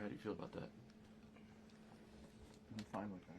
How do you feel about that? I'm fine with that.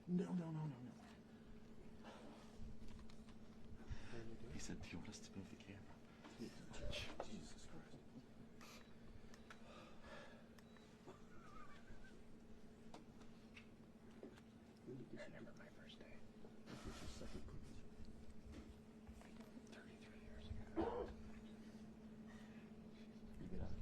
No. He said, do you want us to move the camera? Jesus Christ. I remember my first day. This is your second cookies. 33 years ago. You get up.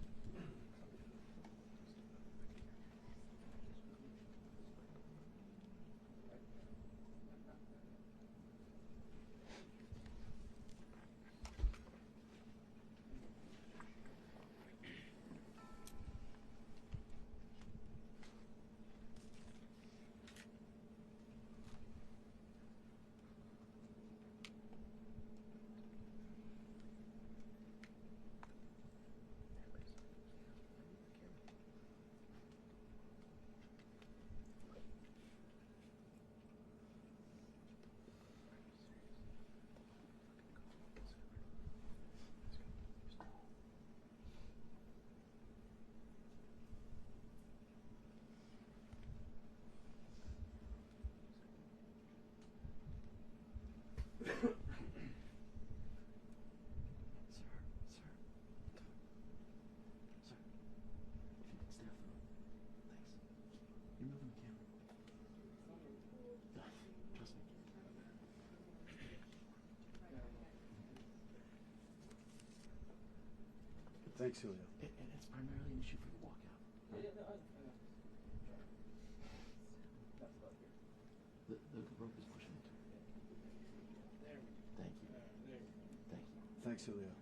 Thanks, Julio. And it's primarily an issue for the walkout. The rope is pushing into it. Thank you. Thank you. Thanks, Julio.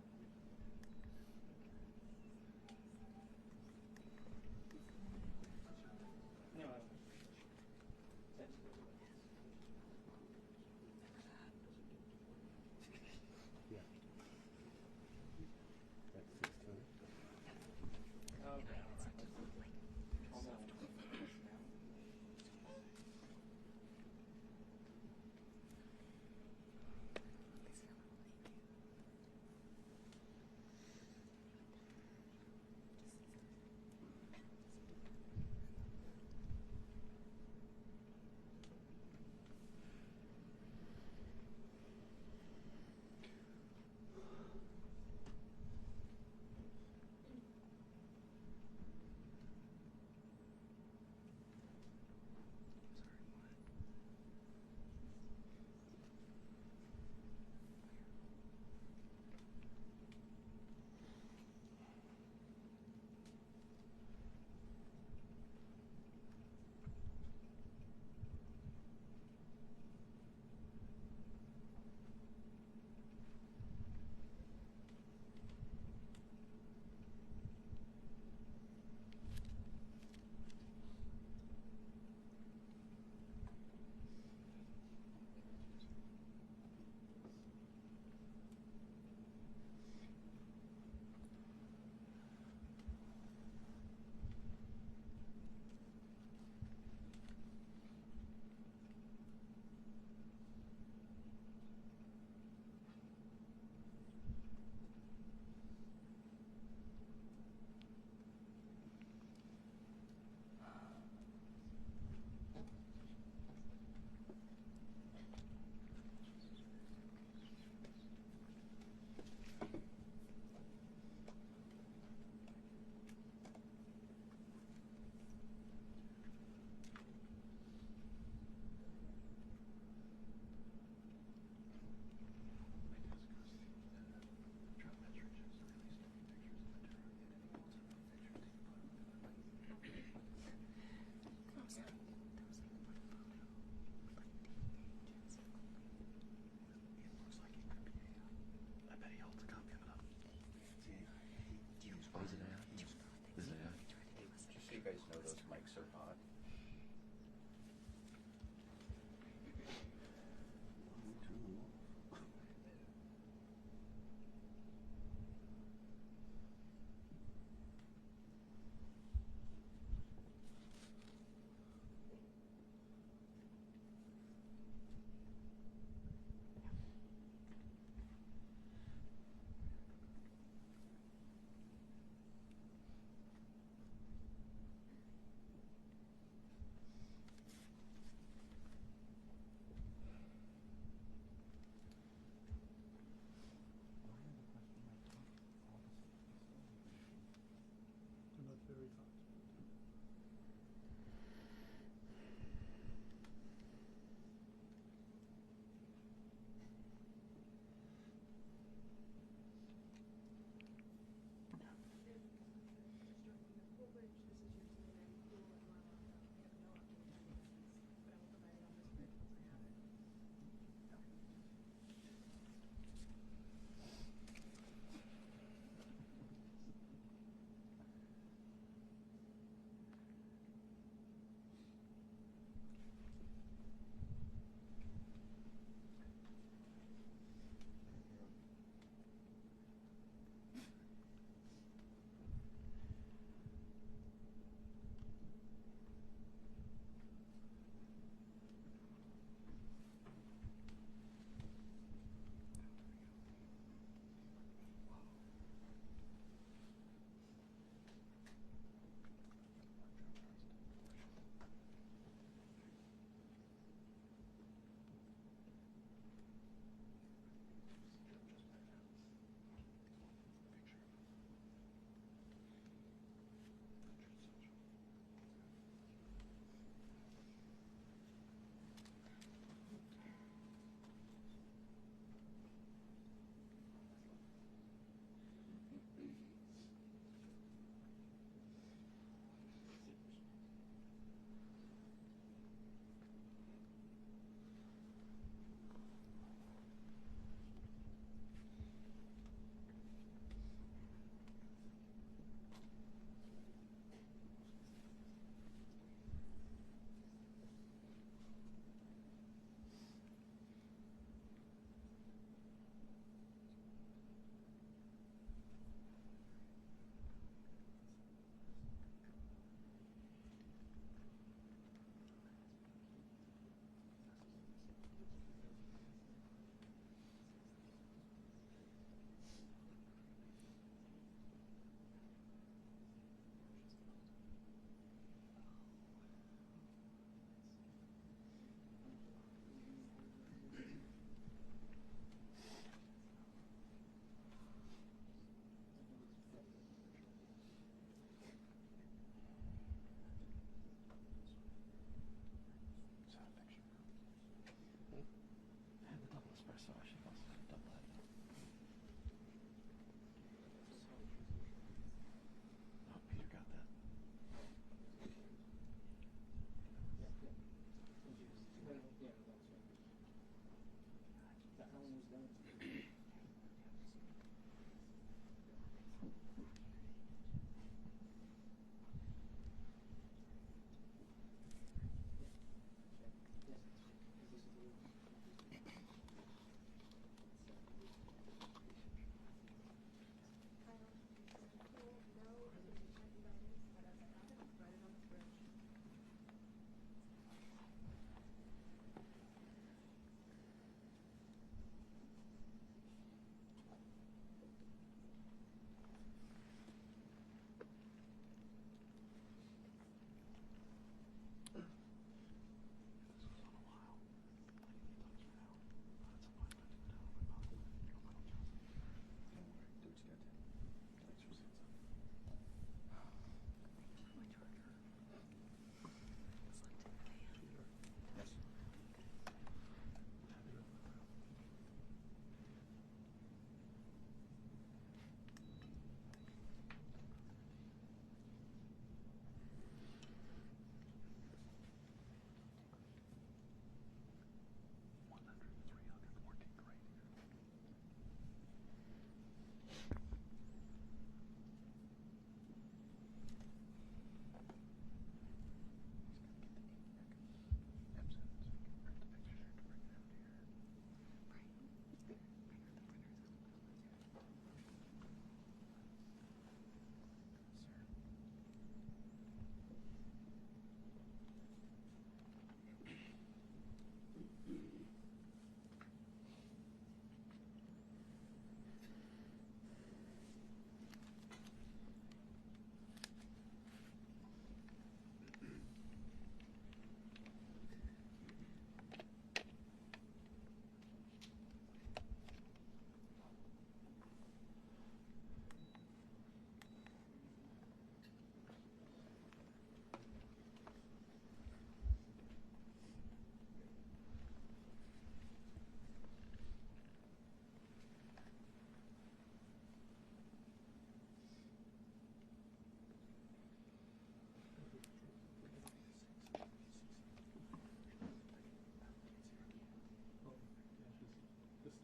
You guys know those mics are hot.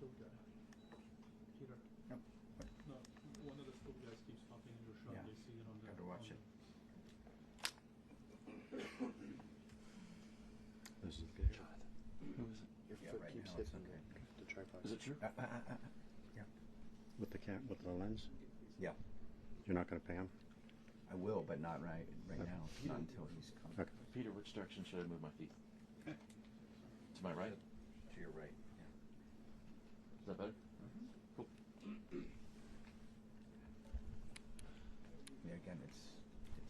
stove guy. Peter. Yep. No, one of the stove guys keeps popping in your shop. Yeah. They see it on the. Gotta watch on it. This is good. Who is it? Your Yeah, foot right keeps now it's hitting okay. the tripod. Is it true? Yeah. With the lens, Yeah. you're not going to pay him. I will, but not right Okay. now. Not until he's come. Okay. Peter, which direction should I move my feet? To my right? To your right. Yeah. Is that better? Cool. Yeah. Again, it's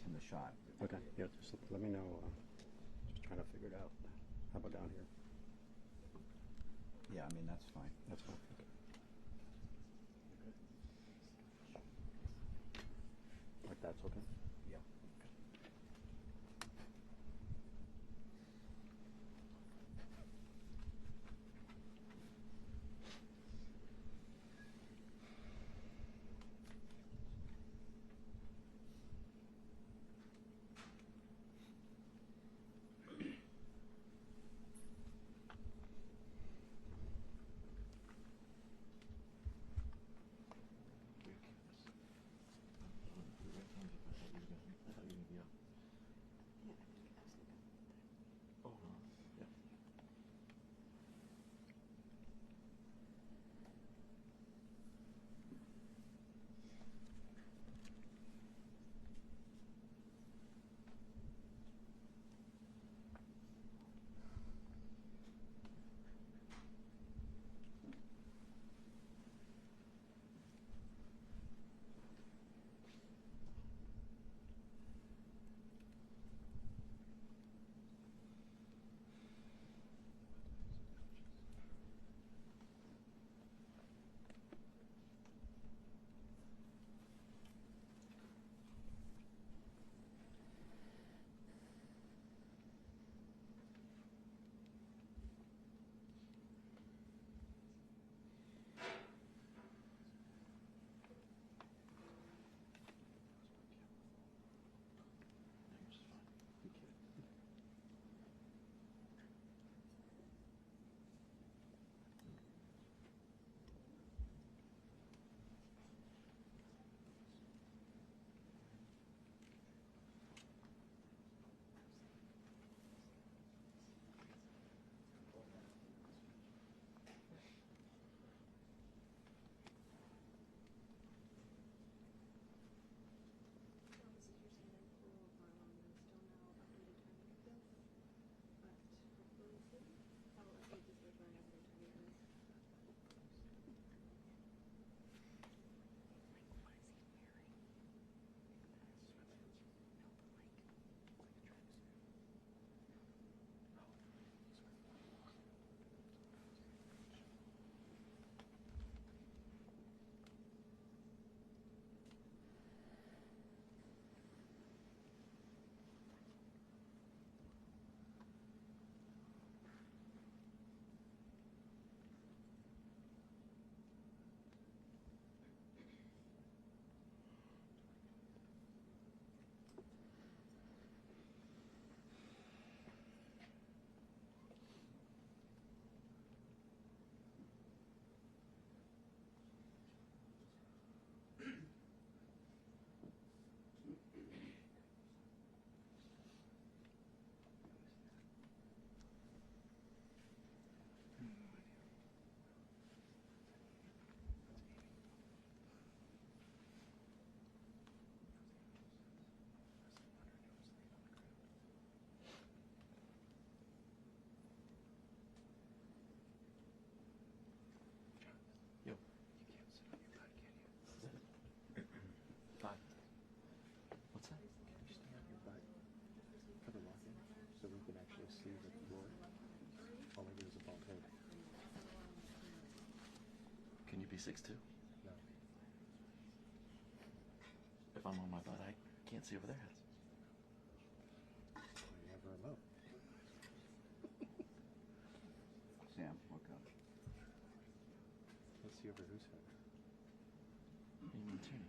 in the shot. Okay. Yeah. Just let me know. Just trying to figure it out. How about down here? Yeah. I mean, that's fine. That's fine. Okay. Like that's okay. Yeah. Oh, yeah. See the floor. All I do is a bald head. Can you be 6'2"? No. If I'm on my butt, I can't see over their heads. You're never alone. Sam, look up. Let's see over whose head. What do you mean, Tierney?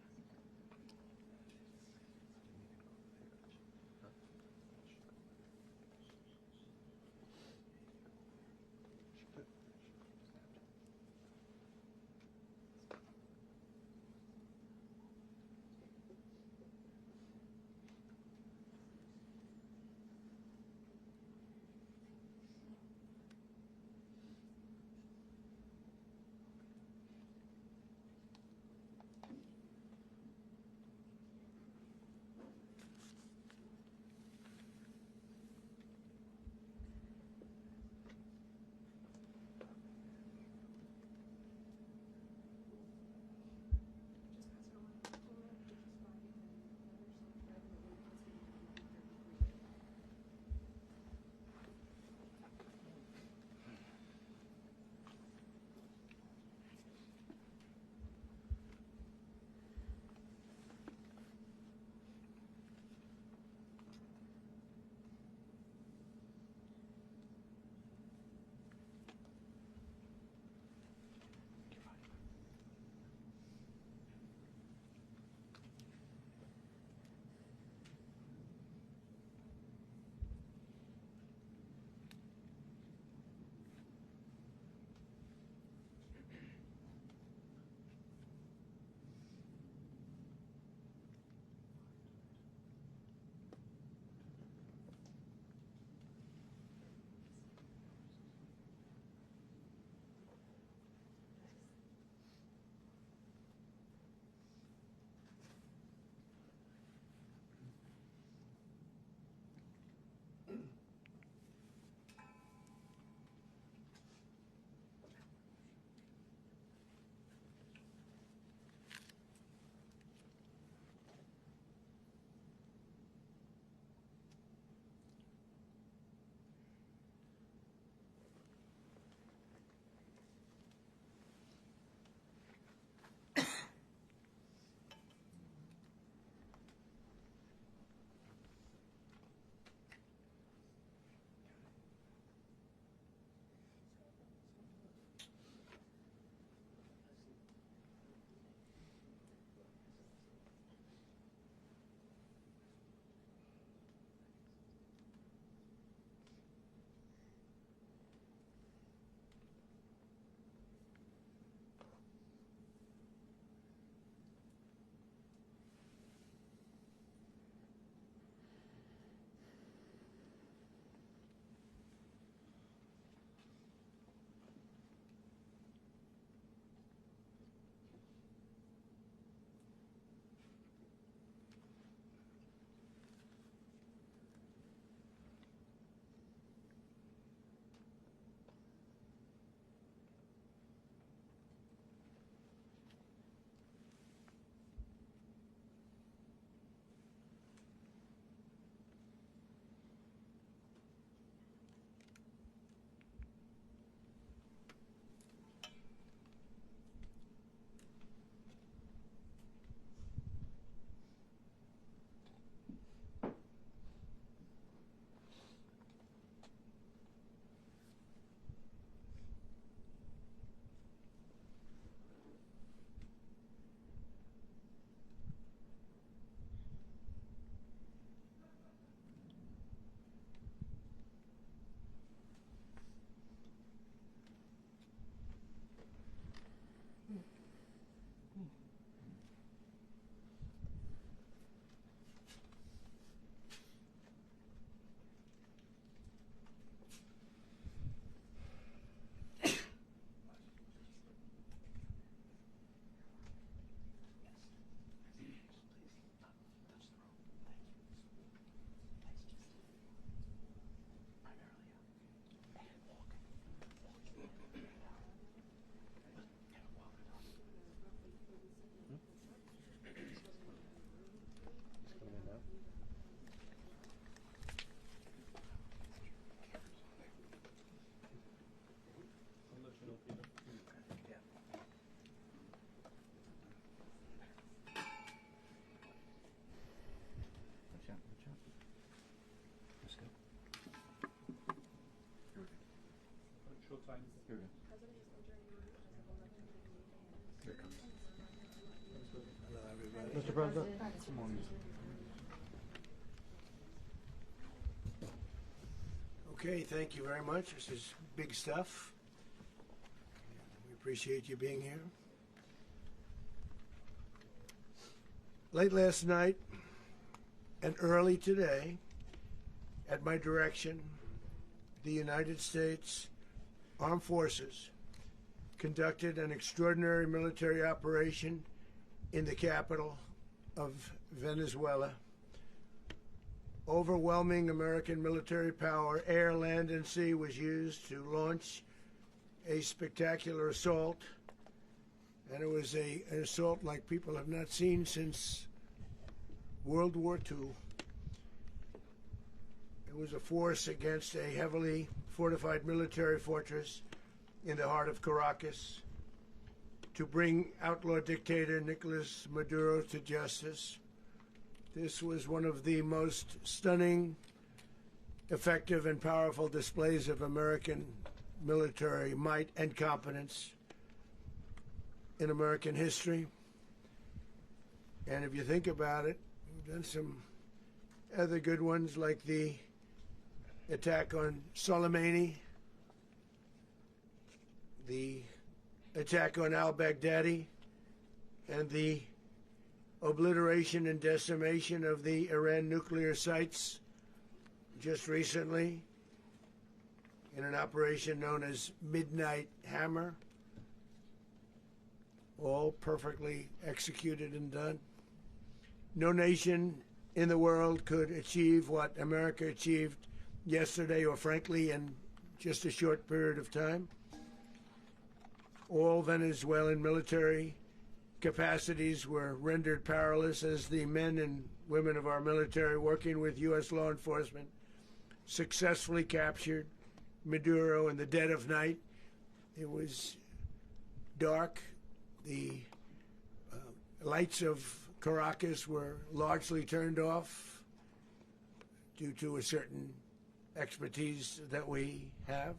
Here we go. Here it comes. Hello, everybody. Mr. President? Good morning. Okay, thank you very much. This is big stuff. We appreciate you being here. Late last night and early today, at my direction, the United States Armed Forces conducted an extraordinary military operation in the capital of Venezuela. Overwhelming American military power, air, land, and sea, was used to launch a spectacular assault. And it was an assault like people have not seen since World War II. It was a force against a heavily fortified military fortress in the heart of Caracas to bring outlaw dictator Nicolas Maduro to justice. This was one of the most stunning, effective, and powerful displays of American military might and competence in American history. And if you think about it, we've done some other good ones, like the attack on Soleimani, the attack on al-Baghdadi, and the obliteration and decimation of the Iran nuclear sites just recently in an operation known as Midnight Hammer. All perfectly executed and done. No nation in the world could achieve what America achieved yesterday, or frankly in just a short period of time. All Venezuelan military capacities were rendered powerless as the men and women of our military, working with U.S. law enforcement, successfully captured Maduro in the dead of night. It was dark. The lights of Caracas were largely turned off due to a certain expertise that we have.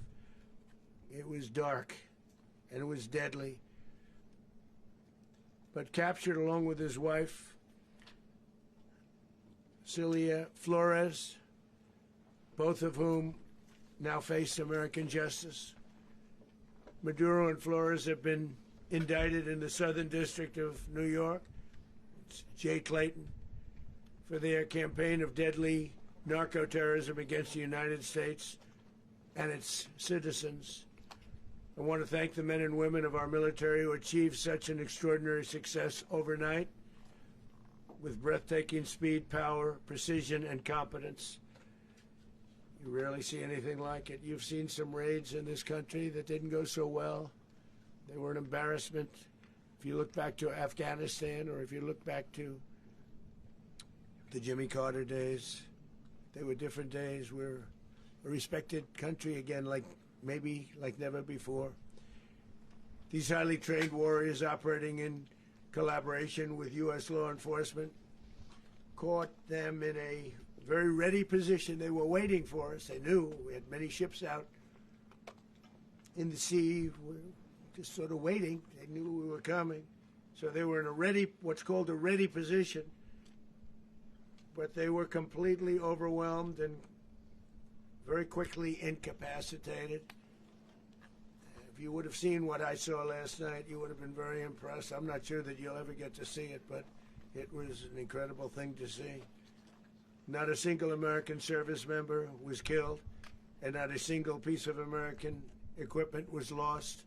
It was dark and it was deadly. But captured along with his wife, Celia Flores, both of whom now face American justice. Maduro and Flores have been indicted in the Southern District of New York, it's Jay Clayton, for their campaign of deadly narco-terrorism against the United States and its citizens. I want to thank the men and women of our military who achieved such an extraordinary success overnight with breathtaking speed, power, precision, and competence. You rarely see anything like it. You've seen some raids in this country that didn't go so well. They were an embarrassment. If you look back to Afghanistan, or if you look back to the Jimmy Carter days, they were different days. We're a respected country again, maybe like never before. These highly trained warriors, operating in collaboration with U.S. law enforcement, caught them in a very ready position. They were waiting for us. They knew we had many ships out in the sea, just sort of waiting. They knew we were coming. So they were in a ready, what's called a ready position. But they were completely overwhelmed and very quickly incapacitated. If you would have seen what I saw last night, you would have been very impressed. I'm not sure that you'll ever get to see it, but it was an incredible thing to see. Not a single American service member was killed, and not a single piece of American equipment was lost.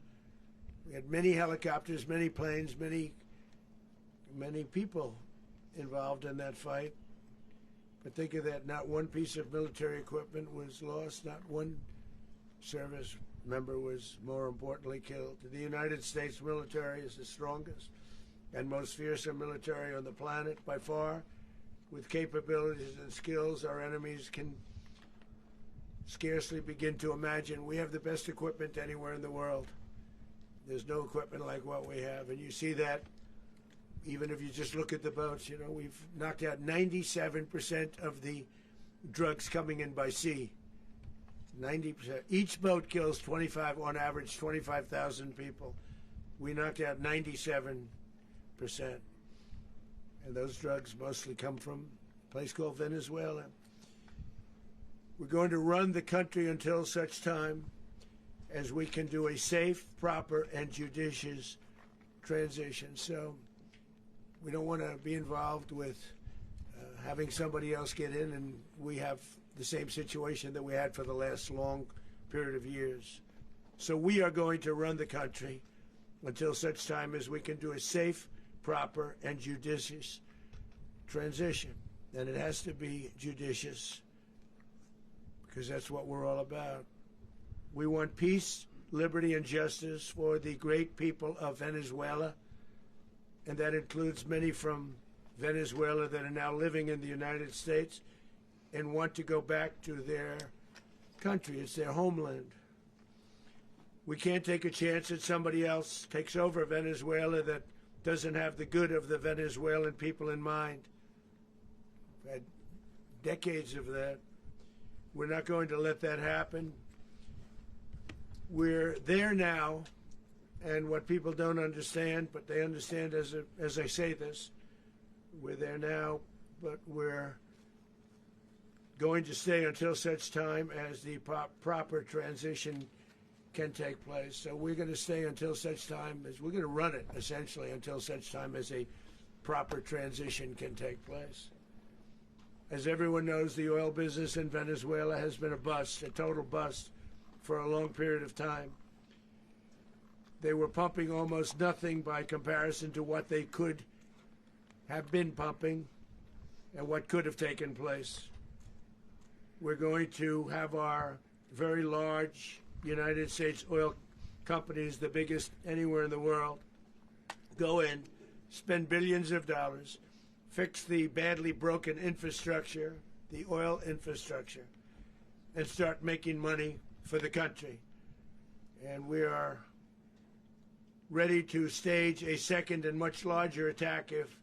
We had many helicopters, many planes, many people involved in that fight. But think of that, not one piece of military equipment was lost, not one service member was, more importantly, killed. The United States military is the strongest and most fearsome military on the planet by far, with capabilities and skills our enemies can scarcely begin to imagine. We have the best equipment anywhere in the world. There's no equipment like what we have, and you see that even if you just look at the boats. You know, we've knocked out 97% of the drugs coming in by sea. 90%. Each boat kills 25, on average, 25,000 people. We knocked out 97%. And those drugs mostly come from a place called Venezuela. We're going to run the country until such time as we can do a safe, proper, and judicious transition. So we don't want to be involved with having somebody else get in and we have the same situation that we had for the last long period of years. So we are going to run the country until such time as we can do a safe, proper, and judicious transition. And it has to be judicious because that's what we're all about. We want peace, liberty, and justice for the great people of Venezuela, and that includes many from Venezuela that are now living in the United States and want to go back to their country. It's their homeland. We can't take a chance that somebody else takes over Venezuela that doesn't have the good of the Venezuelan people in mind. We've had decades of that. We're not going to let that happen. We're there now, and what people don't understand, but they understand as I say this, we're there now, but we're going to stay until such time as the proper transition can take place. So we're going to stay until such time as we're going to run it, essentially, until such time as a proper transition can take place. As everyone knows, the oil business in Venezuela has been a bust, a total bust, for a long period of time. They were pumping almost nothing by comparison to what they could have been pumping and what could have taken place. We're going to have our very large United States oil companies, the biggest anywhere in the world, go in, spend billions of dollars, fix the badly broken infrastructure, the oil infrastructure, and start making money for the country. And we are ready to stage a second and much larger attack if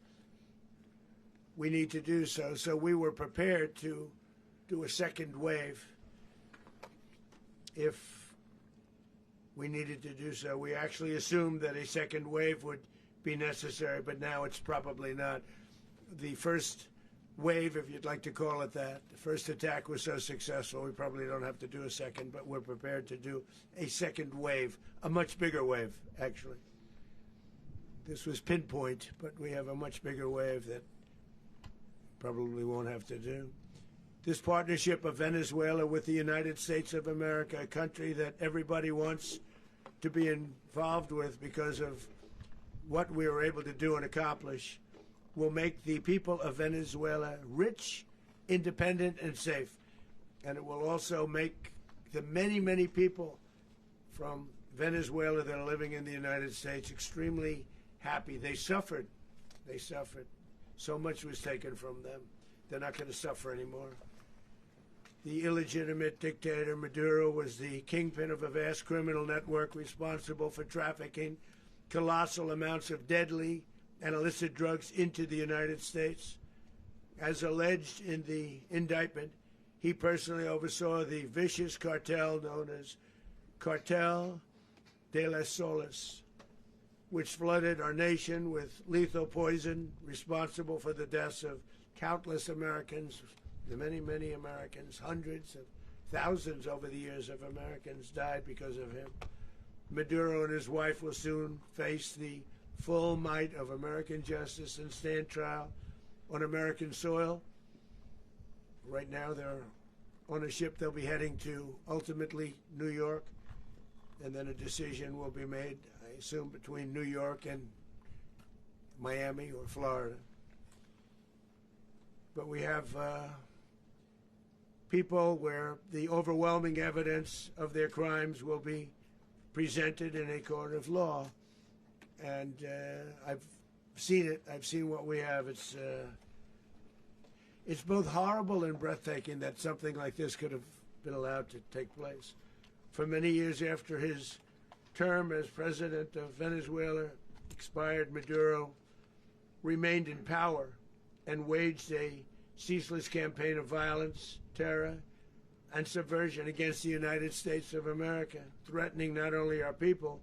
we need to do so. So we were prepared to do a second wave if we needed to do so. We actually assumed that a second wave would be necessary, but now it's probably not. The first wave, if you'd like to call it that, the first attack was so successful, we probably don't have to do a second, but we're prepared to do a second wave, a much bigger wave, actually. This was pinpoint, but we have a much bigger wave that probably won't have to do. This partnership of Venezuela with the United States of America, a country that everybody wants to be involved with because of what we were able to do and accomplish, will make the people of Venezuela rich, independent, and safe. And it will also make the many, many people from Venezuela that are living in the United States extremely happy. They suffered. They suffered. So much was taken from them. They're not going to suffer anymore. The illegitimate dictator Maduro was the kingpin of a vast criminal network responsible for trafficking colossal amounts of deadly and illicit drugs into the United States. As alleged in the indictment, he personally oversaw the vicious cartel known as Cartel de las Solas, which flooded our nation with lethal poison responsible for the deaths of countless Americans, the many, many Americans. Hundreds of thousands over the years of Americans died because of him. Maduro and his wife will soon face the full might of American justice and stand trial on American soil. Right now they're on a ship. They'll be heading to ultimately New York, and then a decision will be made, I assume, between New York and Miami or Florida. But we have people where the overwhelming evidence of their crimes will be presented in a court of law. And I've seen it. I've seen what we have. It's both horrible and breathtaking that something like this could have been allowed to take place. For many years after his term as president of Venezuela expired, Maduro remained in power and waged a ceaseless campaign of violence, terror, and subversion against the United States of America, threatening not only our people,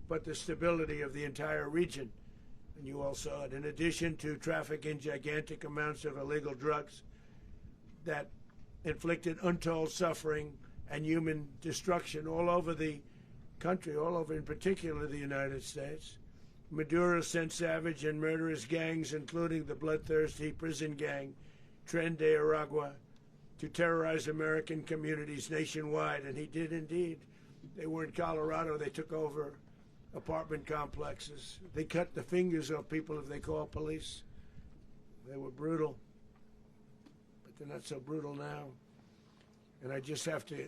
but the stability of the entire region. And you all saw it. In addition to trafficking gigantic amounts of illegal drugs that inflicted untold suffering and human destruction all over the country, all over in particular the United States, Maduro sent savage and murderous gangs, including the bloodthirsty prison gang Tren de Aragua, to terrorize American communities nationwide, and he did indeed. They were in Colorado. They took over apartment complexes. They cut the fingers off people if they called police. They were brutal, but they're not so brutal now. And I just have to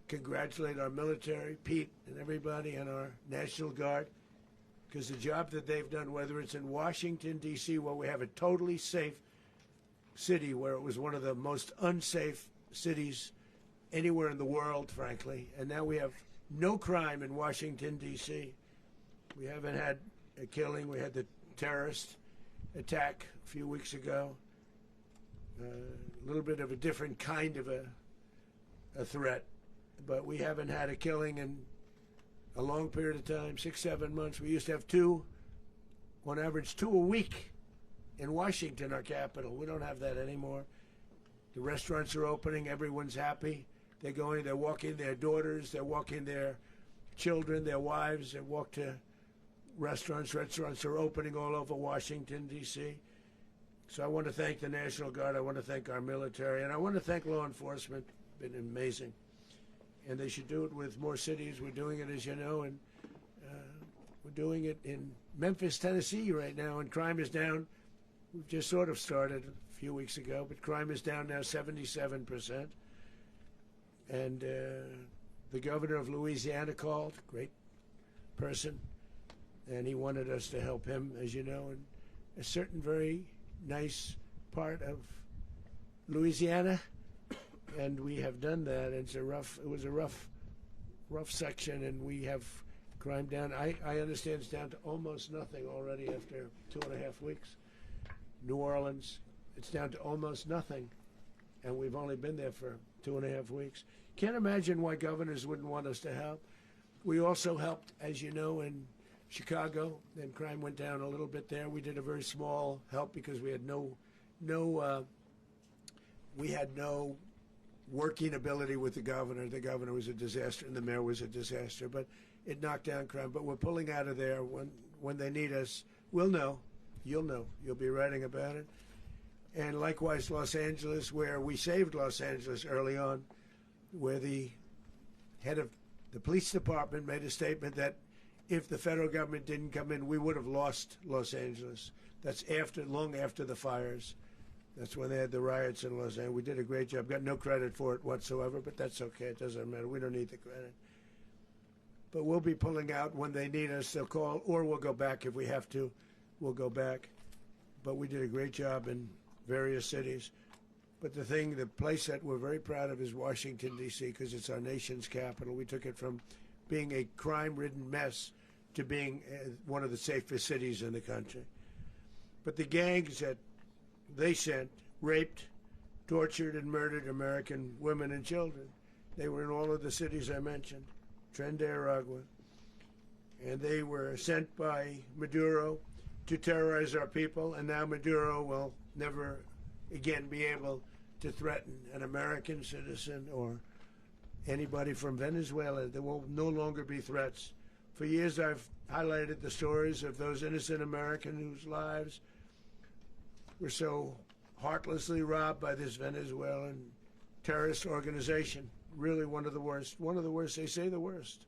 congratulate our military, Pete and everybody, and our National Guard, because the job that they've done, whether it's in Washington, D.C., where we have a totally safe city, where it was one of the most unsafe cities anywhere in the world, frankly, and now we have no crime in Washington, D.C. We haven't had a killing. We had the terrorist attack a few weeks ago. A little bit of a different kind of a threat, but we haven't had a killing in a long period of time, 6-7 months. We used to have two, on average, 2 a week in Washington, our capital. We don't have that anymore. The restaurants are opening. Everyone's happy. They're going, they're walking their daughters, they're walking their children, their wives. They walk to restaurants. Restaurants are opening all over Washington, D.C. So I want to thank the National Guard. I want to thank our military. And I want to thank law enforcement. Been amazing. And they should do it with more cities. We're doing it, as you know, and we're doing it in Memphis, Tennessee right now, and crime is down. We've just sort of started a few weeks ago, but crime is down now 77%. And the governor of Louisiana called, great person, and he wanted us to help him, as you know, in a certain very nice part of Louisiana, and we have done that. It was a rough section, and we have crime down. I understand it's down to almost nothing already after 2.5 weeks. New Orleans, it's down to almost nothing, and we've only been there for 2.5 weeks. Can't imagine why governors wouldn't want us to help. We also helped, as you know, in Chicago, and crime went down a little bit there. We did a very small help because we had no working ability with the governor. The governor was a disaster, and the mayor was a disaster. But it knocked down crime. But we're pulling out of there when they need us. We'll know. You'll know. You'll be writing about it. And likewise, Los Angeles, where we saved Los Angeles early on, where the head of the police department made a statement that if the federal government didn't come in, we would have lost Los Angeles. That's long after the fires. That's when they had the riots in Los Angeles. We did a great job. Got no credit for it whatsoever, but that's okay. It doesn't matter. We don't need the credit. But we'll be pulling out when they need us. They'll call, or we'll go back if we have to. We'll go back. But we did a great job in various cities. But the place that we're very proud of is Washington, D.C., because it's our nation's capital. We took it from being a crime-ridden mess to being one of the safest cities in the country. But the gangs that they sent raped, tortured, and murdered American women and children. They were in all of the cities I mentioned, Tren de Aragua. And they were sent by Maduro to terrorize our people, and now Maduro will never again be able to threaten an American citizen or anybody from Venezuela. There will no longer be threats. For years I've highlighted the stories of those innocent Americans whose lives were so heartlessly robbed by this Venezuelan terrorist organization. Really one of the worst. One of the worst, they say the worst.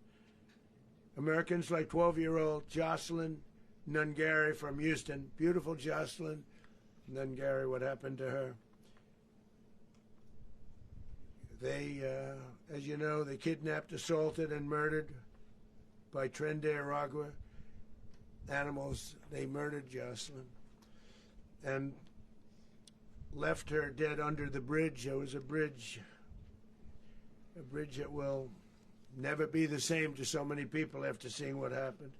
Americans like 12-year-old Jocelyn Nungary from Houston. Beautiful Jocelyn Nungary, what happened to her? They, as you know, they kidnapped, assaulted, and murdered by Tren de Aragua animals. They murdered Jocelyn and left her dead under the bridge. There was a bridge that will never be the same to so many people after seeing what happened.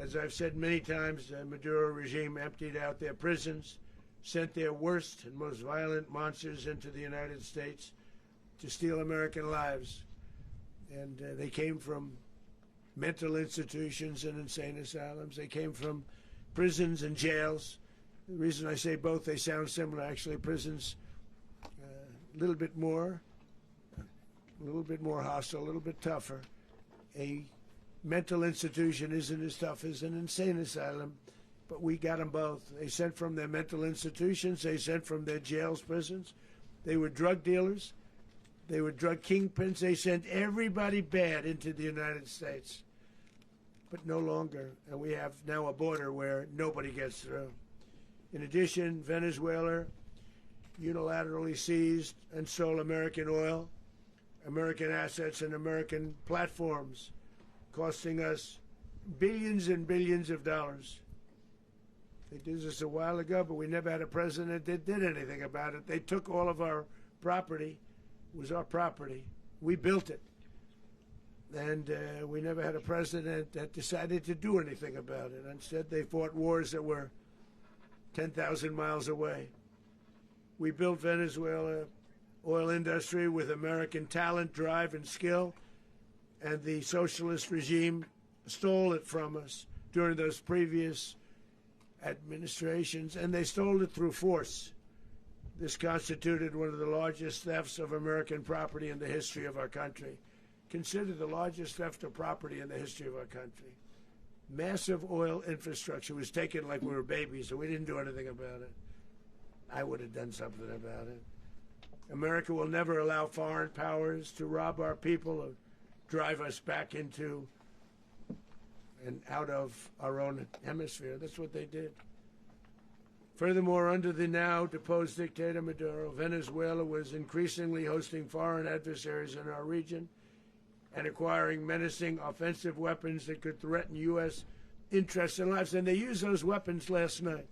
As I've said many times, the Maduro regime emptied out their prisons, sent their worst and most violent monsters into the United States, to steal American lives. And they came from mental institutions and insane asylums. They came from prisons and jails. The reason I say both, they sound similar. Actually, prisons a little bit more hostile, a little bit tougher. A mental institution isn't as tough as an insane asylum, but we got them both. They sent from their mental institutions. They sent from their jails, prisons. They were drug dealers. They were drug kingpins. They sent everybody bad into the United States. But no longer. And we have now a border where nobody gets through. In addition, Venezuela unilaterally seized and stole American oil, American assets, and American platforms, costing us billions and billions of dollars. They did this a while ago, but we never had a president that did anything about it. They took all of our property. It was our property. We built it. And we never had a president that decided to do anything about it. Instead, they fought wars that were 10,000 miles away. We built Venezuela oil industry with American talent, drive, and skill, and the socialist regime stole it from us during those previous administrations, and they stole it through force. This constituted one of the largest thefts of American property in the history of our country. Considered the largest theft of property in the history of our country. Massive oil infrastructure was taken like we were babies, and we didn't do anything about it. I would have done something about it. America will never allow foreign powers to rob our people or drive us back into and out of our own hemisphere. That's what they did. Furthermore, under the now deposed dictator Maduro, Venezuela was increasingly hosting foreign adversaries in our region and acquiring menacing offensive weapons that could threaten U.S. interests and lives. And they used those weapons last night.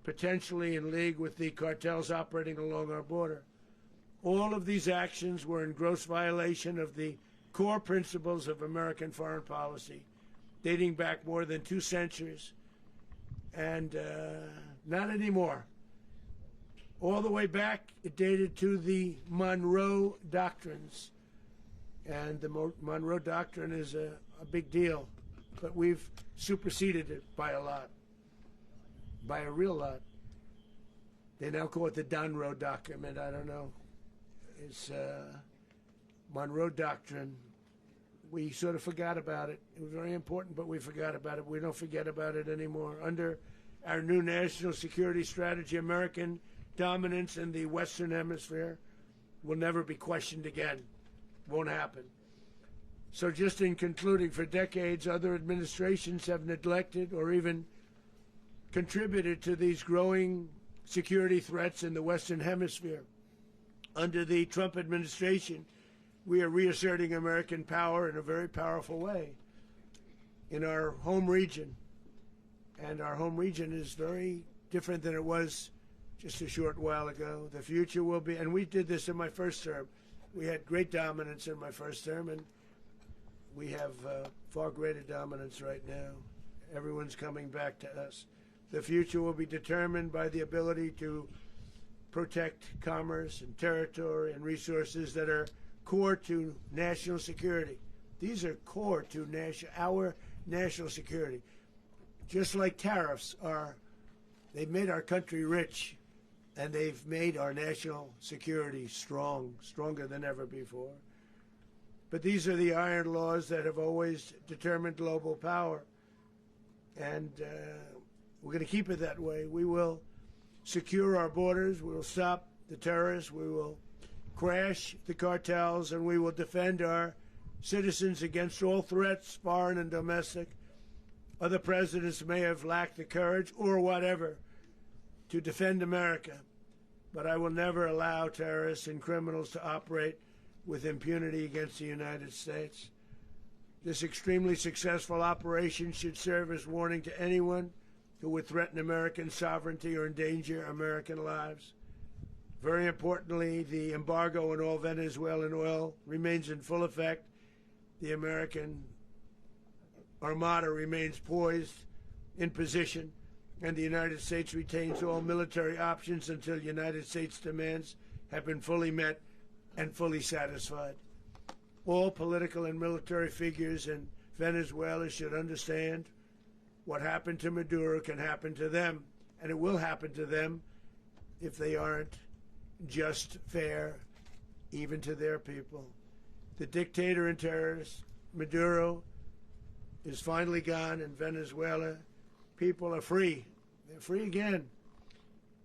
Potentially in league with the cartels operating along our border. All of these actions were in gross violation of the core principles of American foreign policy, dating back more than 2 centuries. And not anymore. All the way back, it dated to the Monroe Doctrines. And the Monroe Doctrine is a big deal. But we've superseded it by a lot. By a real lot. They now call it the Monroe Document. I don't know. It's Monroe Doctrine. We sort of forgot about it. It was very important, but we forgot about it. We don't forget about it anymore. Under our new national security strategy, American dominance in the Western Hemisphere will never be questioned again. Won't happen. So just in concluding, for decades, other administrations have neglected or even contributed to these growing security threats in the Western Hemisphere. Under the Trump administration, we are reasserting American power in a very powerful way in our home region. And our home region is very different than it was just a short while ago. The future will be, and we did this in my first term. We had great dominance in my first term, and we have far greater dominance right now. Everyone's coming back to us. The future will be determined by the ability to protect commerce and territory and resources that are core to national security. These are core to our national security. Just like tariffs are, they've made our country rich, and they've made our national security stronger than ever before. But these are the iron laws that have always determined global power. And we're going to keep it that way. We will secure our borders. We will stop the terrorists. We will crash the cartels, and we will defend our citizens against all threats, foreign and domestic. Other presidents may have lacked the courage or whatever to defend America, but I will never allow terrorists and criminals to operate with impunity against the United States. This extremely successful operation should serve as warning to anyone who would threaten American sovereignty or endanger American lives. Very importantly, the embargo on all Venezuelan oil remains in full effect. The American Armada remains poised in position, and the United States retains all military options until United States demands have been fully met and fully satisfied. All political and military figures in Venezuela should understand what happened to Maduro can happen to them, and it will happen to them if they aren't just, fair, even to their people. The dictator and terrorist, Maduro, is finally gone in Venezuela. People are free. They're free again.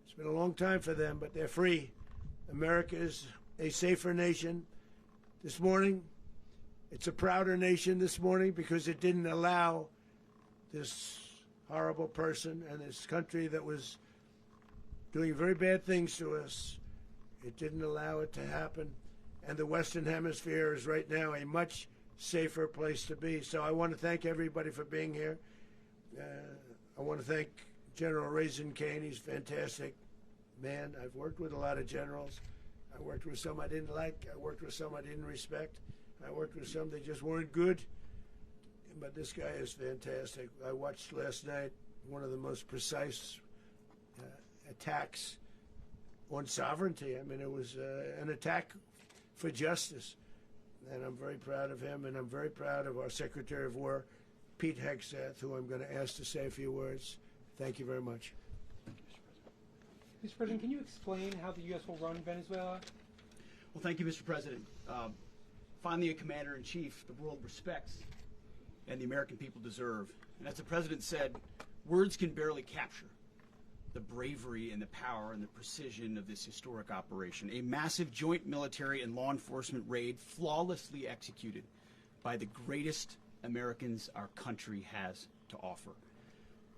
It's been a long time for them, but they're free. America is a safer nation. This morning, it's a prouder nation this morning because it didn't allow this horrible person and this country that was doing very bad things to us. It didn't allow it to happen. And the Western Hemisphere is right now a much safer place to be. So I want to thank everybody for being here. I want to thank General Raisin Kane. He's a fantastic man. I've worked with a lot of generals. I worked with some I didn't like. I worked with some I didn't respect. I worked with some that just weren't good. But this guy is fantastic. I watched last night one of the most precise attacks on sovereignty. I mean, it was an attack for justice. And I'm very proud of him, and I'm very proud of our Secretary of War, Pete Hegseth, who I'm going to ask to say a few words. Thank you very much. Mr. President, can you explain how the U.S. will run Venezuela? Well, thank you, Mr. President. Finally, a commander-in-chief the world respects and the American people deserve. And as the President said, words can barely capture the bravery and the power and the precision of this historic operation. A massive joint military and law enforcement raid flawlessly executed by the greatest Americans our country has to offer.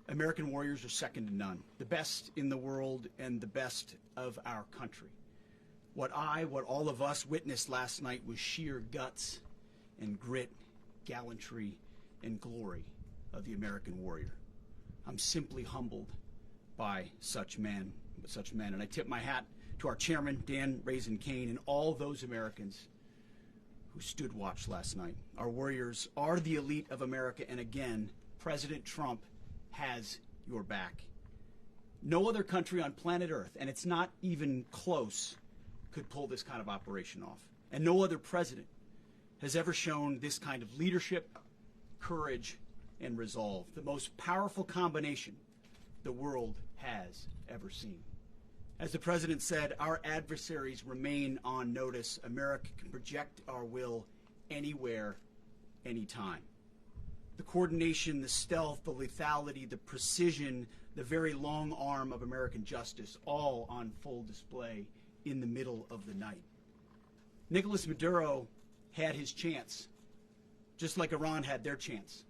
American warriors are second to none, the best in the world and the best of our country. What all of us witnessed last night was sheer guts and grit, gallantry, and glory of the American warrior. I'm simply humbled by such men, and I tip my hat to our chairman, Dan Raisin Kane, and all those Americans who stood watch last night. Our warriors are the elite of America, and again, President Trump has your back. No other country on planet Earth, and it's not even close, could pull this kind of operation off. And no other president has ever shown this kind of leadership, courage, and resolve. The most powerful combination the world has ever seen. As the President said, our adversaries remain on notice. America can project our will anywhere, anytime. The coordination, the stealth, the lethality, the precision, the very long arm of American justice, all on full display in the middle of the night. Nicolas Maduro had his chance, just like Iran had their chance,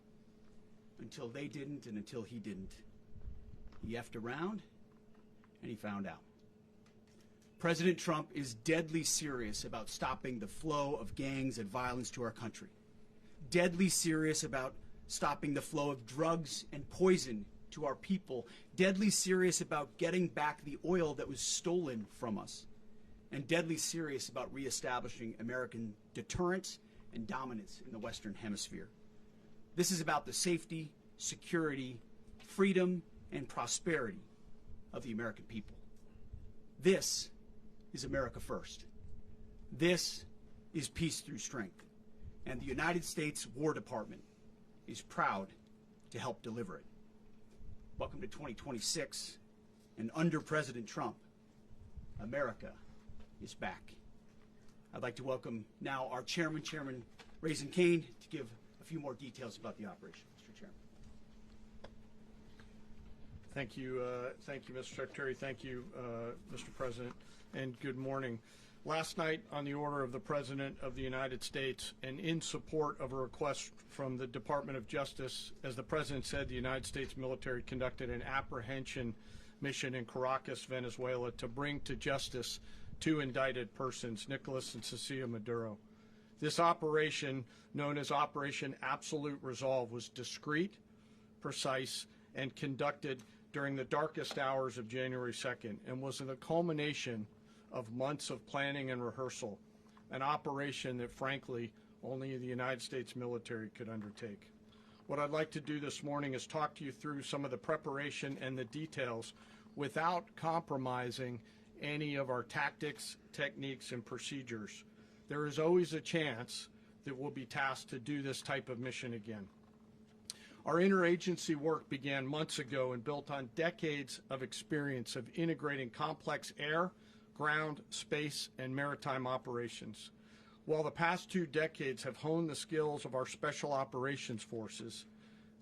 until they didn't and until he didn't. He effed around, and he found out. President Trump is deadly serious about stopping the flow of gangs and violence to our country. Deadly serious about stopping the flow of drugs and poison to our people. Deadly serious about getting back the oil that was stolen from us. And deadly serious about reestablishing American deterrence and dominance in the Western Hemisphere. This is about the safety, security, freedom, and prosperity of the American people. This is America first. This is peace through strength. And the United States War Department is proud to help deliver it. Welcome to 2026, and under President Trump, America is back. I'd like to welcome now our chairman, Chairman Raisin Kane, to give a few more details about the operation. Mr. Chairman. Thank you, Mr. Secretary. Thank you, Mr. President, and good morning. Last night, on the order of the President of the United States and in support of a request from the Department of Justice, as the President said, the United States military conducted an apprehension mission in Caracas, Venezuela, to bring to justice two indicted persons, Nicolas and Cecilia Maduro. This operation, known as Operation Absolute Resolve, was discreet, precise, and conducted during the darkest hours of January 2nd and was the culmination of months of planning and rehearsal, an operation that, frankly, only the United States military could undertake. What I'd like to do this morning is talk to you through some of the preparation and the details without compromising any of our tactics, techniques, and procedures. There is always a chance that we'll be tasked to do this type of mission again. Our interagency work began months ago and built on decades of experience of integrating complex air, ground, space, and maritime operations. While the past 2 decades have honed the skills of our special operations forces,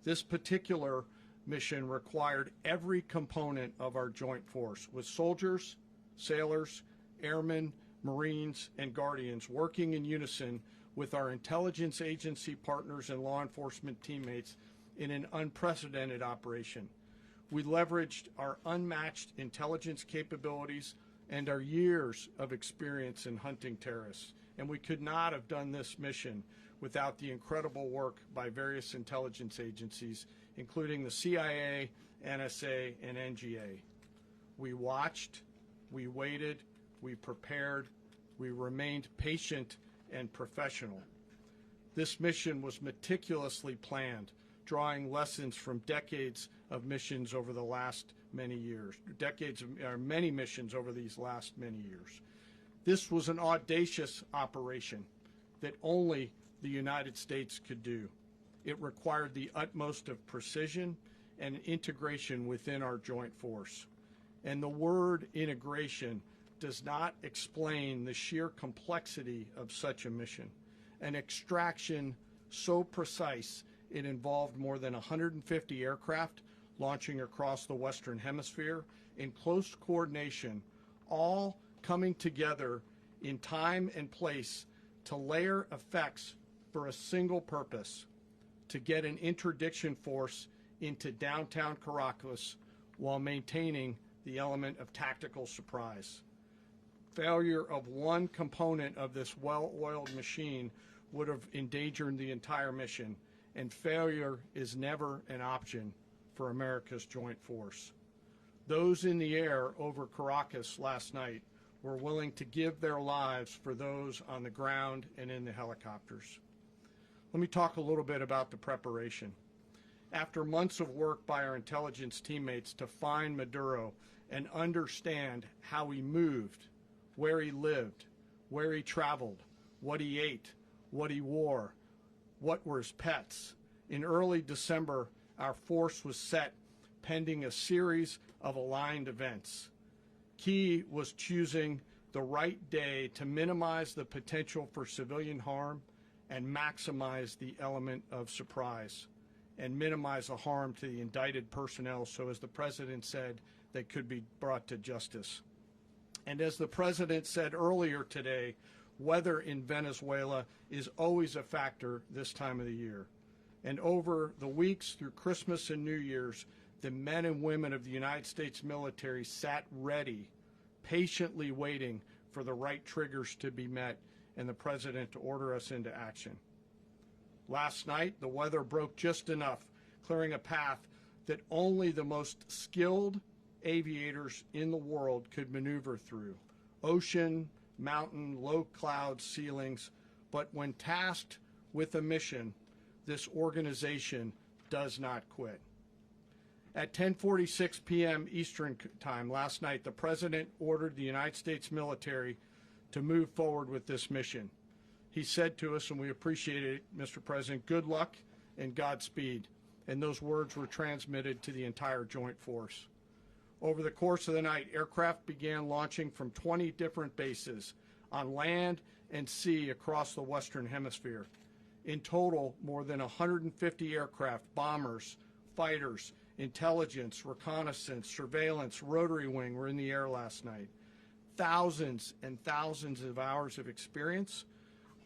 this particular mission required every component of our joint force, with soldiers, sailors, airmen, Marines, and Guardians working in unison with our intelligence agency partners and law enforcement teammates in an unprecedented operation. We leveraged our unmatched intelligence capabilities and our years of experience in hunting terrorists, and we could not have done this mission without the incredible work by various intelligence agencies, including the CIA, NSA, and NGA. We watched, we waited, we prepared, we remained patient and professional. This mission was meticulously planned, drawing lessons from decades of missions over the last many years, many missions over these last many years. This was an audacious operation that only the United States could do. It required the utmost of precision and integration within our joint force. And the word integration does not explain the sheer complexity of such a mission. An extraction so precise it involved more than 150 aircraft launching across the Western Hemisphere in close coordination, all coming together in time and place to layer effects for a single purpose: to get an interdiction force into downtown Caracas while maintaining the element of tactical surprise. Failure of one component of this well-oiled machine would have endangered the entire mission, and failure is never an option for America's joint force. Those in the air over Caracas last night were willing to give their lives for those on the ground and in the helicopters. Let me talk a little bit about the preparation. After months of work by our intelligence teammates to find Maduro and understand how he moved, where he lived, where he traveled, what he ate, what he wore, what were his pets, in early December, our force was set pending a series of aligned events. Key was choosing the right day to minimize the potential for civilian harm and maximize the element of surprise, and minimize the harm to the indicted personnel so, as the President said, they could be brought to justice. And as the President said earlier today, weather in Venezuela is always a factor this time of the year. And over the weeks through Christmas and New Year's, the men and women of the United States military sat ready, patiently waiting for the right triggers to be met and the President to order us into action. Last night, the weather broke just enough, clearing a path that only the most skilled aviators in the world could maneuver through. Ocean, mountain, low cloud ceilings, but when tasked with a mission, this organization does not quit. At 10:46 p.m. Eastern Time last night, the President ordered the United States military to move forward with this mission. He said to us, and we appreciate it, Mr. President, good luck and Godspeed. And those words were transmitted to the entire joint force. Over the course of the night, aircraft began launching from 20 different bases on land and sea across the Western Hemisphere. In total, more than 150 aircraft, bombers, fighters, intelligence, reconnaissance, surveillance, rotary wing were in the air last night. Thousands and thousands of hours of experience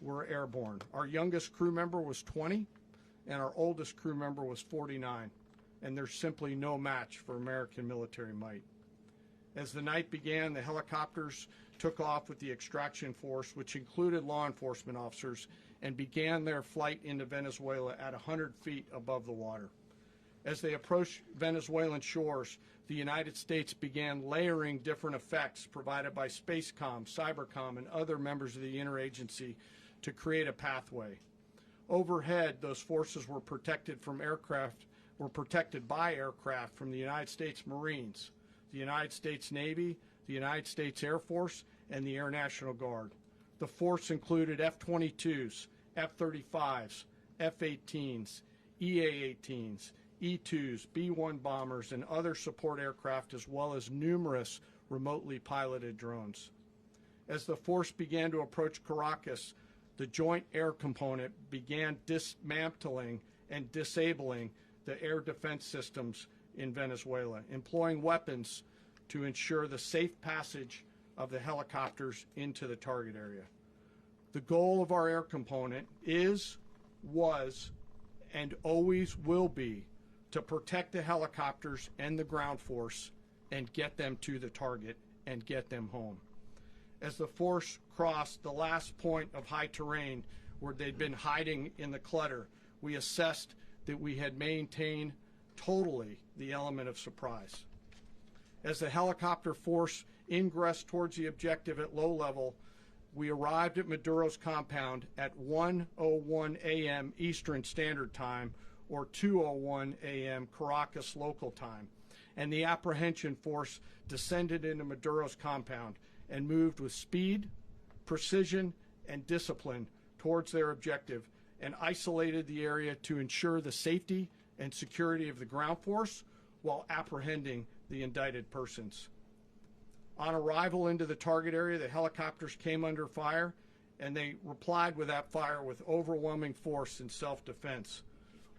were airborne. Our youngest crew member was 20, and our oldest crew member was 49. And there's simply no match for American military might. As the night began, the helicopters took off with the extraction force, which included law enforcement officers, and began their flight into Venezuela at 100 feet above the water. As they approached Venezuelan shores, the United States began layering different effects provided by Spacecom, Cybercom, and other members of the interagency to create a pathway. Overhead, those forces were protected by aircraft from the United States Marines, the United States Navy, the United States Air Force, and the Air National Guard. The force included F-22s, F-35s, F-18s, EA-18s, E-2s, B-1 bombers, and other support aircraft, as well as numerous remotely piloted drones. As the force began to approach Caracas, the Joint Air Component began dismantling and disabling the air defense systems in Venezuela, employing weapons to ensure the safe passage of the helicopters into the target area. The goal of our air component is, was, and always will be to protect the helicopters and the ground force and get them to the target and get them home. As the force crossed the last point of high terrain where they'd been hiding in the clutter, we assessed that we had maintained totally the element of surprise. As the helicopter force ingressed towards the objective at low level, we arrived at Maduro's compound at 1:01 a.m. Eastern Standard Time, or 2:01 a.m. Caracas local time, and the apprehension force descended into Maduro's compound and moved with speed, precision, and discipline towards their objective, and isolated the area to ensure the safety and security of the ground force while apprehending the indicted persons. On arrival into the target area, the helicopters came under fire, and they replied with that fire with overwhelming force in self-defense.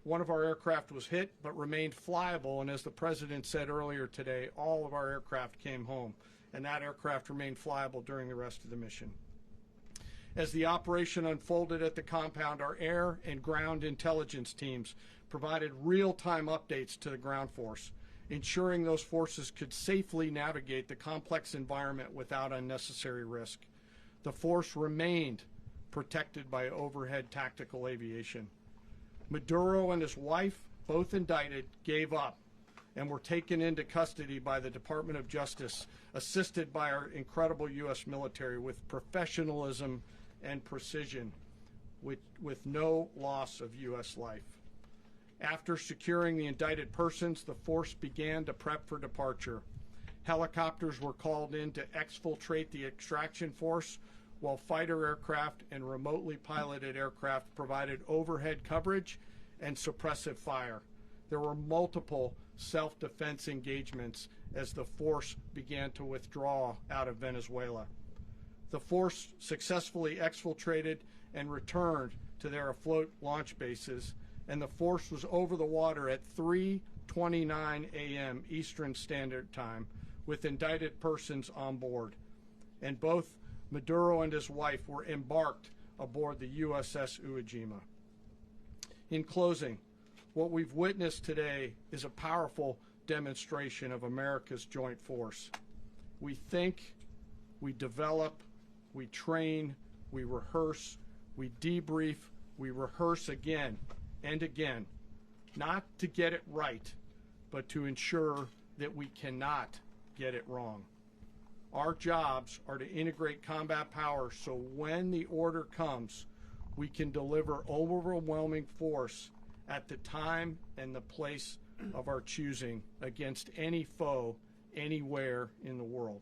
One of our aircraft was hit but remained flyable, and as the President said earlier today, all of our aircraft came home, and that aircraft remained flyable during the rest of the mission. As the operation unfolded at the compound, our air and ground intelligence teams provided real-time updates to the ground force, ensuring those forces could safely navigate the complex environment without unnecessary risk. The force remained protected by overhead tactical aviation. Maduro and his wife, both indicted, gave up and were taken into custody by the Department of Justice, assisted by our incredible U.S. military with professionalism and precision, with no loss of U.S. life. After securing the indicted persons, the force began to prep for departure. Helicopters were called in to exfiltrate the extraction force, while fighter aircraft and remotely piloted aircraft provided overhead coverage and suppressive fire. There were multiple self-defense engagements as the force began to withdraw out of Venezuela. The force successfully exfiltrated and returned to their afloat launch bases, and the force was over the water at 3:29 a.m. Eastern Standard Time with indicted persons on board. And both Maduro and his wife were embarked aboard the USS Iwo Jima. In closing, what we've witnessed today is a powerful demonstration of America's joint force. We think, we develop, we train, we rehearse, we debrief, we rehearse again and again, not to get it right, but to ensure that we cannot get it wrong. Our jobs are to integrate combat power so when the order comes, we can deliver overwhelming force at the time and the place of our choosing against any foe anywhere in the world.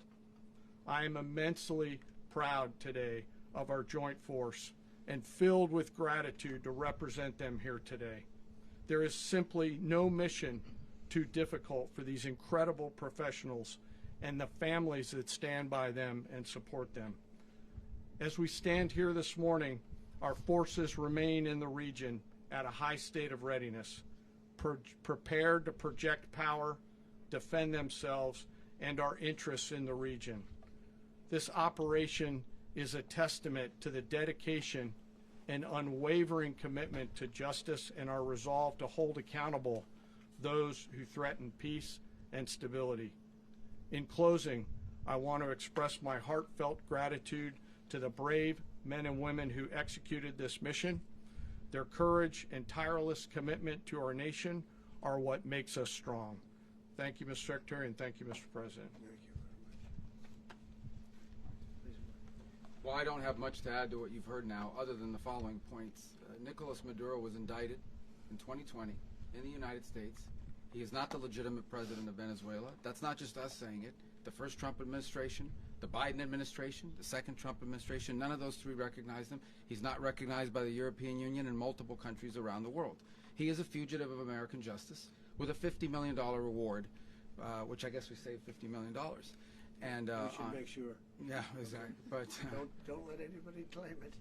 I am immensely proud today of our joint force and filled with gratitude to represent them here today. There is simply no mission too difficult for these incredible professionals and the families that stand by them and support them. As we stand here this morning, our forces remain in the region at a high state of readiness, prepared to project power, defend themselves, and our interests in the region. This operation is a testament to the dedication and unwavering commitment to justice and our resolve to hold accountable those who threaten peace and stability. In closing, I want to express my heartfelt gratitude to the brave men and women who executed this mission. Their courage and tireless commitment to our nation are what makes us strong. Thank you, Mr. Secretary, and thank you, Mr. President. Well, I don't have much to add to what you've heard now, other than the following points. Nicolas Maduro was indicted in 2020 in the United States. He is not the legitimate president of Venezuela. That's not just us saying it. the first Trump administration, the Biden administration, the second Trump administration. None of those three recognized him. He's not recognized by the European Union and multiple countries around the world. He is a fugitive of American justice with a $50 million reward, which I guess we saved $50 million. And We should make sure. yeah, exactly. But Don't let anybody claim it.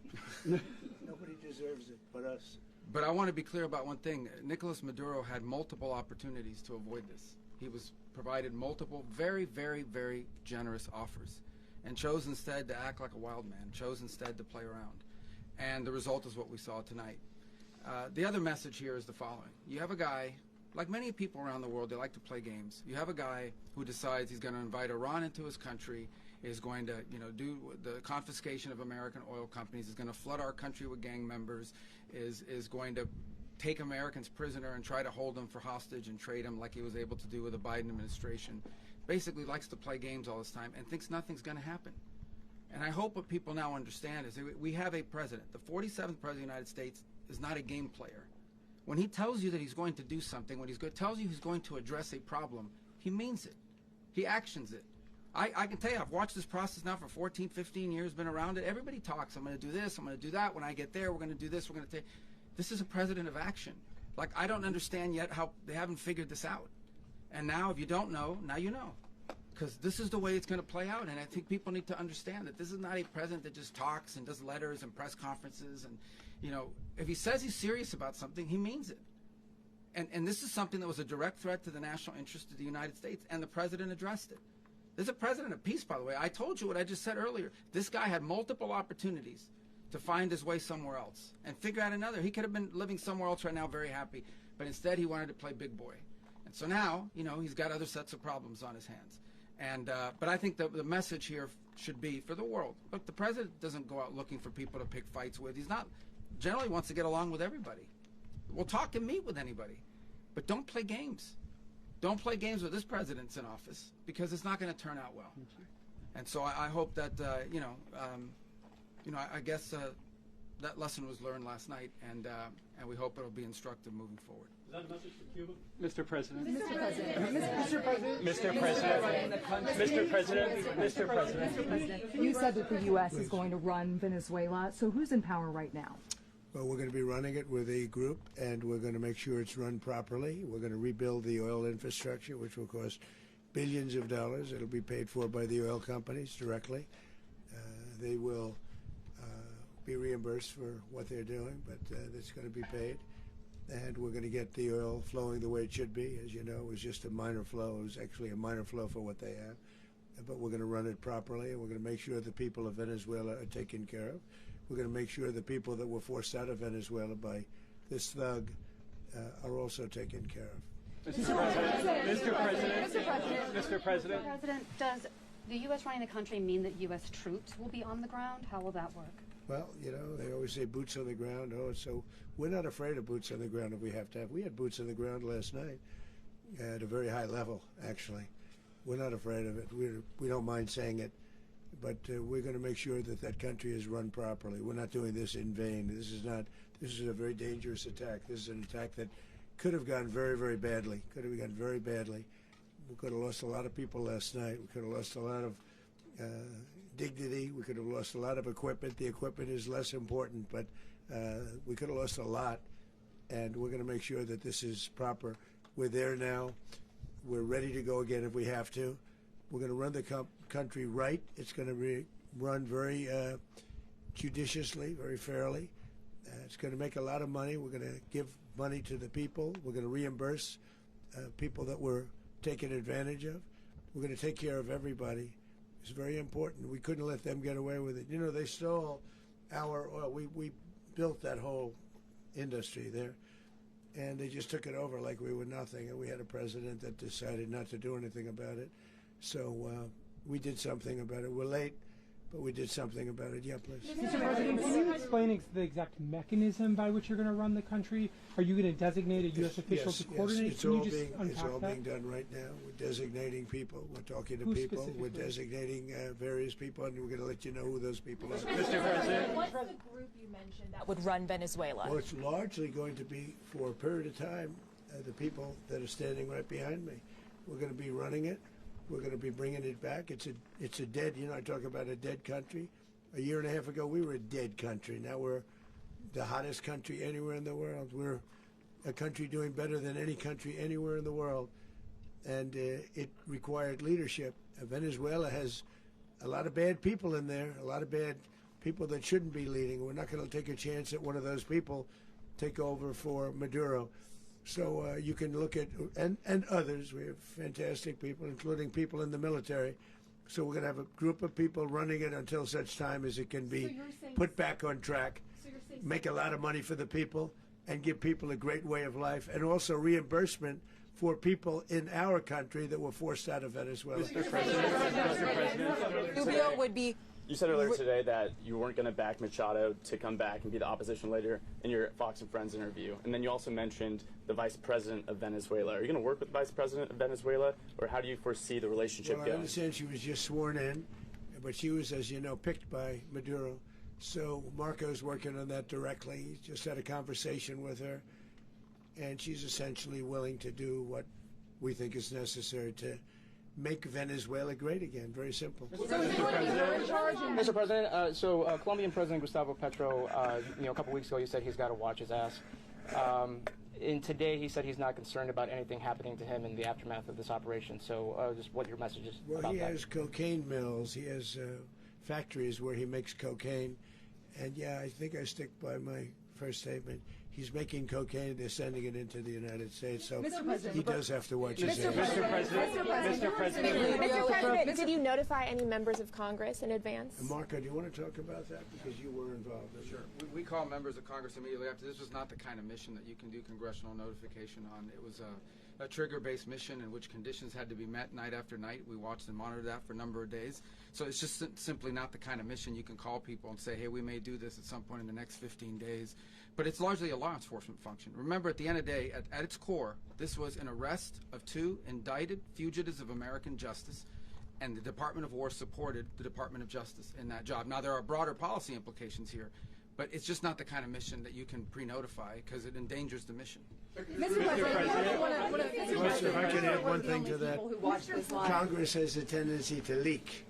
Nobody deserves it but us. But I want to be clear about one thing. Nicolas Maduro had multiple opportunities to avoid this. He was provided multiple very, very, very generous offers and chose instead to act like a wild man, chose instead to play around. And the result is what we saw tonight. The other message here is the following. You have a guy, like many people around the world, they like to play games. You have a guy who decides he's going to invite Iran into his country, is going to, do the confiscation of American oil companies, is going to flood our country with gang members, is going to take Americans prisoner and try to hold them for hostage and trade them like he was able to do with the Biden administration. Basically likes to play games all this time and thinks nothing's going to happen. And I hope what people now understand is that we have a president. The 47th president of the United States is not a game player. When he tells you that he's going to do something, when tells you he's going to address a problem, he means it. He actions it. I can tell you, I've watched this process now for 14, 15 years, been around it. Everybody talks, I'm going to do this, I'm going to do that. When I get there, we're going to do this, we're going to take. This is a president of action. Like, I don't understand yet how they haven't figured this out. And now, if you don't know, now you know. Because this is the way it's going to play out. And I think people need to understand that this is not a president that just talks and does letters and press conferences. And, if he says he's serious about something, he means it. And this is something that was a direct threat to the national interest of the United States, and the president addressed it. This is a president of peace, by the way. I told you what I just said earlier. This guy had multiple opportunities to find his way somewhere else and figure out another. He could have been living somewhere else right now very happy, but instead he wanted to play big boy. And so now, he's got other sets of problems on his hands. And but I think the message here should be for the world. Look, the president doesn't go out looking for people to pick fights with. He's not, generally wants to get along with everybody. We'll talk and meet with anybody, but don't play games. Don't play games with this president's in office, because it's not going to turn out well. And so I hope that, I guess that lesson was learned last night, and we hope it'll be instructive moving forward. Is that a message for Cuba? Mr. President. Mr. President. Mr. President. Mr. President. Mr. President. Mr. President. You said that the U.S. is going to run Venezuela, so who's in power right now? Well, we're going to be running it with a group, and we're going to make sure it's run properly. We're going to rebuild the oil infrastructure, which will cost billions of dollars. It'll be paid for by the oil companies directly. They will be reimbursed for what they're doing, but it's going to be paid. And we're going to get the oil flowing the way it should be. As you know, it was just a minor flow. It was actually a minor flow for what they have. But we're going to run it properly, and we're going to make sure the people of Venezuela are taken care of. We're going to make sure the people that were forced out of Venezuela by this thug are also taken care of. Mr. President. Mr. President. Mr. President. Mr. President. Mr. President, does the U.S. running the country mean that U.S. troops will be on the ground? How will that work? Well, they always say boots on the ground. Oh, so we're not afraid of boots on the ground if we have to have. We had boots on the ground last night at a very high level, actually. We're not afraid of it. We don't mind saying it. But we're going to make sure that that country is run properly. We're not doing this in vain. This is a very dangerous attack. This is an attack that could have gone very, very badly. Could have gone very badly. We could have lost a lot of people last night. We could have lost a lot of dignity. We could have lost a lot of equipment. The equipment is less important, but we could have lost a lot. And we're going to make sure that this is proper. We're there now. We're ready to go again if we have to. We're going to run the country right. It's going to be run very judiciously, very fairly. It's going to make a lot of money. We're going to give money to the people. We're going to reimburse people that were taken advantage of. We're going to take care of everybody. It's very important. We couldn't let them get away with it. They stole our oil. We built that whole industry there, and they just took it over like we were nothing. And we had a president that decided not to do anything about it. So we did something about it. We're late, but we did something about it. Yeah, please. Mr. President, can you explain the exact mechanism by which you're going to run the country? Are you going to designate a U.S. official to coordinate? It's Can you all just it's all that? being done right now. We're designating people. We're talking to Who people. We're specifically? designating various people, and we're going to let you know who those people are. Mr. President. What's the group you mentioned that would run Venezuela? Well, it's largely going to be, for a period of time, the people that are standing right behind me. We're going to be running it. We're going to be bringing it back. It's a dead, I talk about a dead country. A year and a half ago, we were a dead country. Now we're the hottest country anywhere in the world. We're a country doing better than any country anywhere in the world. And it required leadership. Venezuela has a lot of bad people in there, a lot of bad people that shouldn't be leading. We're not going to take a chance that one of those people take over for Maduro. So you can look at, and others, we have fantastic people, including people in the military. So we're going to have a group of people running it until such time as it can be put back on track, make a lot of money for the people, and give people a great way of life, and also reimbursement for people in our country that were forced out of Venezuela. Mr. President, Rubio would be. You said earlier today that you weren't going to back Machado to come back and be the opposition leader in your Fox and Friends interview. And then you also mentioned the vice president of Venezuela. Are you going to work with the vice president of Venezuela, or how do you foresee the relationship going? I understand she was just sworn in, but she was, as you know, picked by Maduro. So Marco's working on that directly. He just had a conversation with her, and she's essentially willing to do what we think is necessary to make Venezuela great again. Very simple. Mr. President, Colombian President Gustavo Petro, a couple weeks ago, he said he's got to watch his ass. And today, he said he's not concerned about anything happening to him in the aftermath of this operation. So, just what your message is about that? Well, he has cocaine mills. He has factories where he makes cocaine. And yeah, I think I stick by my first statement. He's making cocaine. They're sending it into the United States. So he does have to watch his ass. Mr. President, did you notify any members of Congress in advance? Marco, do you want to talk about that? Because you were involved in it. Sure. We call members of Congress immediately after. This was not the kind of mission that you can do congressional notification on. It was a trigger-based mission in which conditions had to be met night after night. We watched and monitored that for a number of days. So it's just simply not the kind of mission you can call people and say, hey, we may do this at some point in the next 15 days. But it's largely a law enforcement function. Remember, at the end of the day, at its core, this was an arrest of 2 indicted fugitives of American justice, and the Department of War supported the Department of Justice in that job. Now, there are broader policy implications here, but it's just not the kind of mission that you can pre-notify because it endangers the mission. If I could add one thing to that, Congress has a tendency to leak.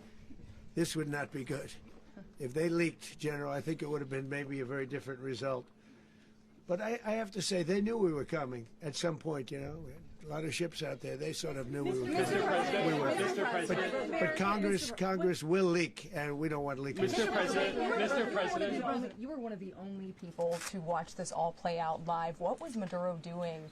This would not be good. If they leaked, General, I think it would have been maybe a very different result. But I have to say, they knew we were coming at some point, We had a lot of ships out there. They sort of knew we were coming. But Congress will leak, and we don't want leaking. Mr. President, you were one of the only people to watch this all play out live. What was Maduro doing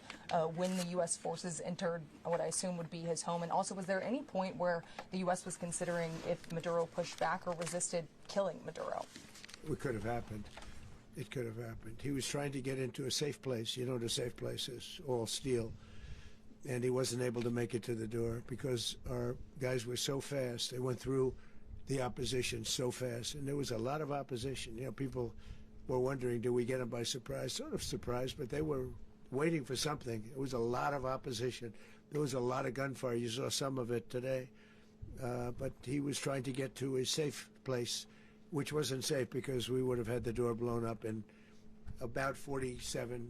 when the U.S. forces entered what I assume would be his home? And also, was there any point where the U.S. was considering if Maduro pushed back or resisted killing Maduro? It could have happened. It could have happened. He was trying to get into a safe place. You know what a safe place is, all steel. And he wasn't able to make it to the door because our guys were so fast. They went through the opposition so fast. And there was a lot of opposition. People were wondering, do we get them by surprise? Sort of surprised, but they were waiting for something. It was a lot of opposition. There was a lot of gunfire. You saw some of it today. But he was trying to get to a safe place, which wasn't safe because we would have had the door blown up in about 47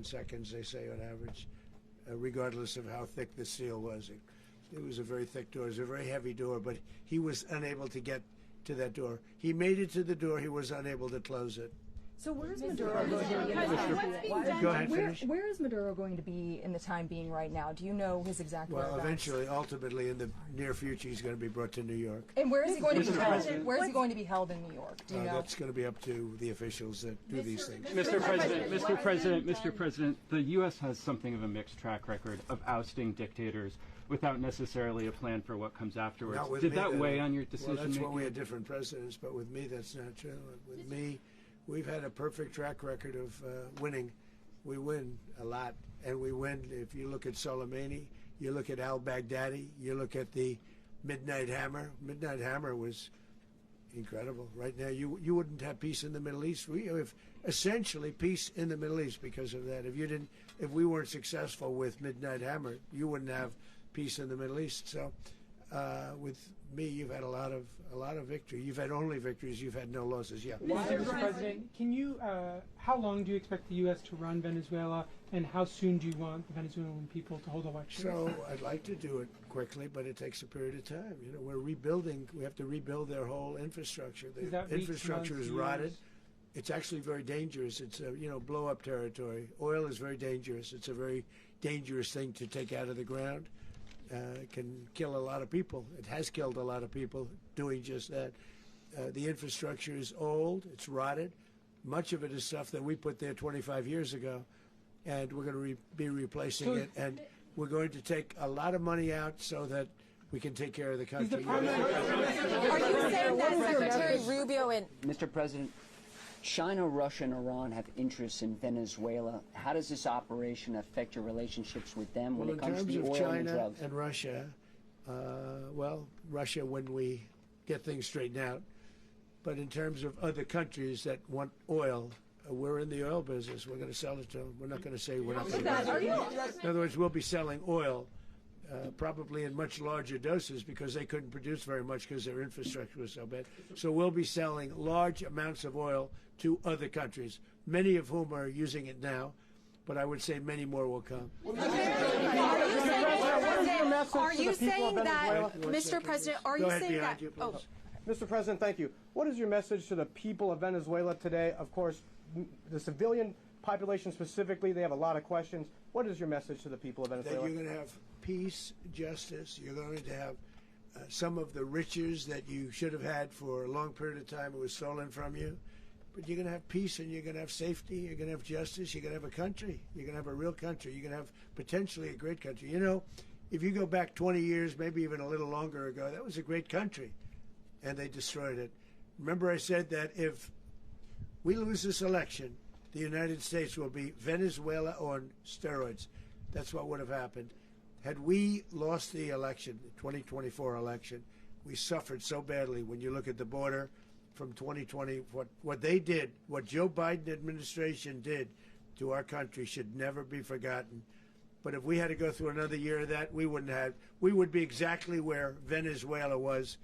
seconds, they say on average, regardless of how thick the steel was. It was a very thick door. It was a very heavy door, but he was unable to get to that door. He made it to the door. He was unable to close it. So where is Maduro going to be? Go ahead, finish. Where is Maduro going to be in the time being right now? Do you know his exact whereabouts? Well, eventually, ultimately, in the near future, he's going to be brought to New York. And where is he going to be held? Where is he going to be held in New York? Do you know? That's going to be up to the officials that do these things. Mr. President, the U.S. has something of a mixed track record of ousting dictators without necessarily a plan for what comes afterwards. Did that weigh on your decision making? Well, that's why we had making? different presidents, but with me, that's not true. With me, we've had a perfect track record of winning. We win a lot, and we win. If you look at Soleimani, you look at al-Baghdadi, you look at the Midnight Hammer. Midnight Hammer was incredible. Right now, you wouldn't have peace in the Middle East. We have essentially peace in the Middle East because of that. If we weren't successful with Midnight Hammer, you wouldn't have peace in the Middle East. So with me, you've had a lot of victory. You've had only victories. You've had no losses. Yeah. Mr. President, can you? How long do you expect the U.S. to run Venezuela, and how soon do you want the Venezuelan people to hold elections? So I'd like to do it quickly, but it takes a period of time. You know, we're rebuilding. We have to rebuild their whole infrastructure. The infrastructure is rotted. It's actually very dangerous. It's blow-up territory. Oil is very dangerous. It's a very dangerous thing to take out of the ground. It can kill a lot of people. It has killed a lot of people doing just that. The infrastructure is old. It's rotted. Much of it is stuff that we put there 25 years ago, and we're going to be replacing it. And we're going to take a lot of money out so that we can take care of the country. Are you saying that Secretary Rubio and Mr. President, China, Russia, and Iran have interests in Venezuela. How does this operation affect your relationships with them when it comes to the oil and drugs? In terms of China and Russia, Russia when we get things straightened out. But in terms of other countries that want oil, we're in the oil business. We're going to sell it to them. We're not going to say we're not going to. In other words, we'll be selling oil probably in much larger doses because they couldn't produce very much because their infrastructure was so bad. So we'll be selling large amounts of oil to other countries, many of whom are using it now, but I would say many more will come. Are you saying that, Mr. President, are you saying that? Mr. President, thank you. What is your message to the people of Venezuela today? Of course, the civilian population specifically, they have a lot of questions. What is your message to the people of Venezuela? That you're going to have peace, justice. You're going to have some of the riches that you should have had for a long period of time. It was stolen from you. But you're going to have peace, and you're going to have safety. You're going to have justice. You're going to have a country. You're going to have a real country. You're going to have potentially a great country. You know, if you go back 20 years, maybe even a little longer ago, that was a great country, and they destroyed it. Remember I said that if we lose this election, the United States will be Venezuela on steroids. That's what would have happened. Had we lost the election, the 2024 election, we suffered so badly. When you look at the border from 2020, what they did, what Joe Biden administration did to our country should never be forgotten. But if we had to go through another year of that, we would be exactly where Venezuela was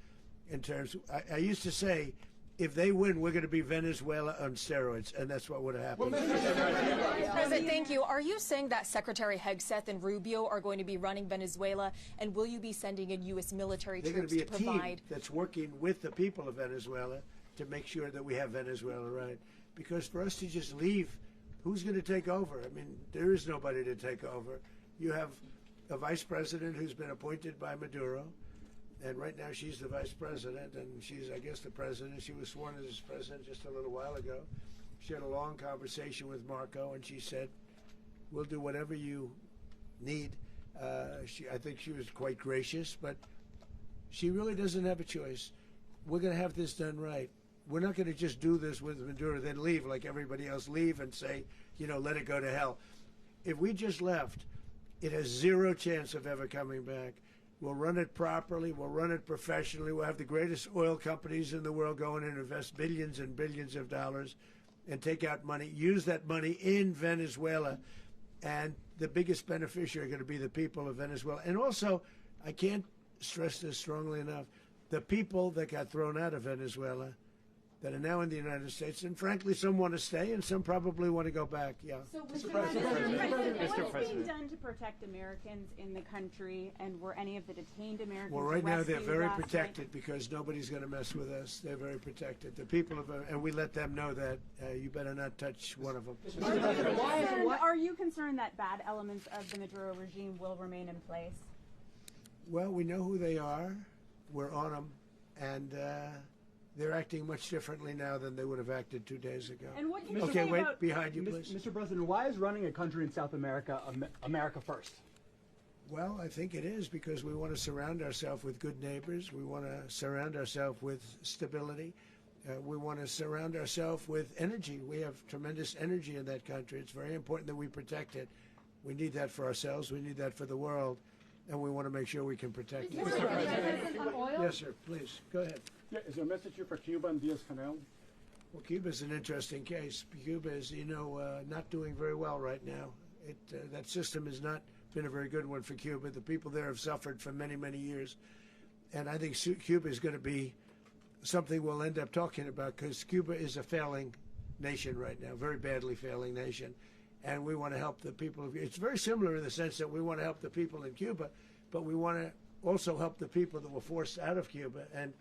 in terms of, I used to say, if they win, we're going to be Venezuela on steroids, and that's what would have happened. President, thank you. Are you saying that Secretary Hegseth and Rubio are going to be running Venezuela, and will you be sending in U.S. military troops to provide? They're going to be a team that's working with the people of Venezuela to make sure that we have Venezuela right. Because for us to just leave, who's going to take over? I mean, there is nobody to take over. You have a vice president who's been appointed by Maduro. And right now she's the vice president, and she's, I guess, the president. She was sworn as president just a little while ago. She had a long conversation with Marco, and she said, we'll do whatever you need. I think she was quite gracious, but she really doesn't have a choice. We're going to have this done right. We're not going to just do this with Maduro, then leave like everybody else, leave and say, let it go to hell. If we just left, it has zero chance of ever coming back. We'll run it properly. We'll run it professionally. We'll have the greatest oil companies in the world go in and invest billions and billions of dollars and take out money, use that money in Venezuela. And the biggest beneficiary are going to be the people of Venezuela. And also, I can't stress this strongly enough, the people that got thrown out of Venezuela that are now in the United States, and frankly, some want to stay, and some probably want to go back. Yeah. So, Mr. President, what is being done to protect Americans in the country, and were any of the detained Americans Well, right now they're rescued very last protected night? because nobody's going to mess with us. They're very protected. The people of, and we let them know that you better not touch one of them. Are you concerned that bad elements of the Maduro regime will remain in place? Well, we know who they are. We're on them, and they're acting much differently now than they would have acted 2 days ago. And what can you okay, say wait, about behind you, please. Mr. President, why is running a country in South America America first? Well, I think it is because we want to surround ourselves with good neighbors. We want to surround ourselves with stability. We want to surround ourselves with energy. We have tremendous energy in that country. It's very important that we protect it. We need that for ourselves. We need that for the world. And we want to make sure we can protect it. Yes, sir. Please, go ahead. Yeah, is there a message here for Cuba and Diaz-Canel? Well, Cuba's an interesting case. Cuba is, not doing very well right now. That system has not been a very good one for Cuba. The people there have suffered for many, many years. And I think Cuba is going to be something we'll end up talking about, because Cuba is a failing nation right now, very badly failing nation. And we want to help the people of, it's very similar in the sense that we want to help the people in Cuba, but we want to also help the people that were forced out of Cuba and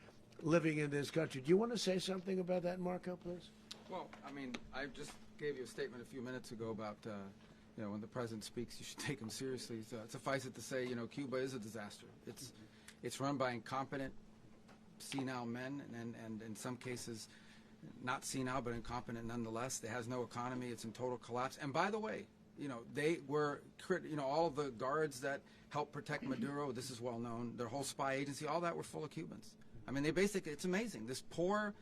living in this country. Do you want to say something about that, Marco, please? Well, I mean, I just gave you a statement a few minutes ago about, you know, when the president speaks, you should take him seriously. So suffice it to say, you know, Cuba is a disaster. It's run by incompetent, senile men, and in some cases, not senile, but incompetent nonetheless. It has no economy. It's in total collapse. And by the way, you know, they were, you know, all the guards that helped protect Maduro, this is well known, their whole spy agency, all that were full of Cubans. I mean, they basically, it's amazing. This poor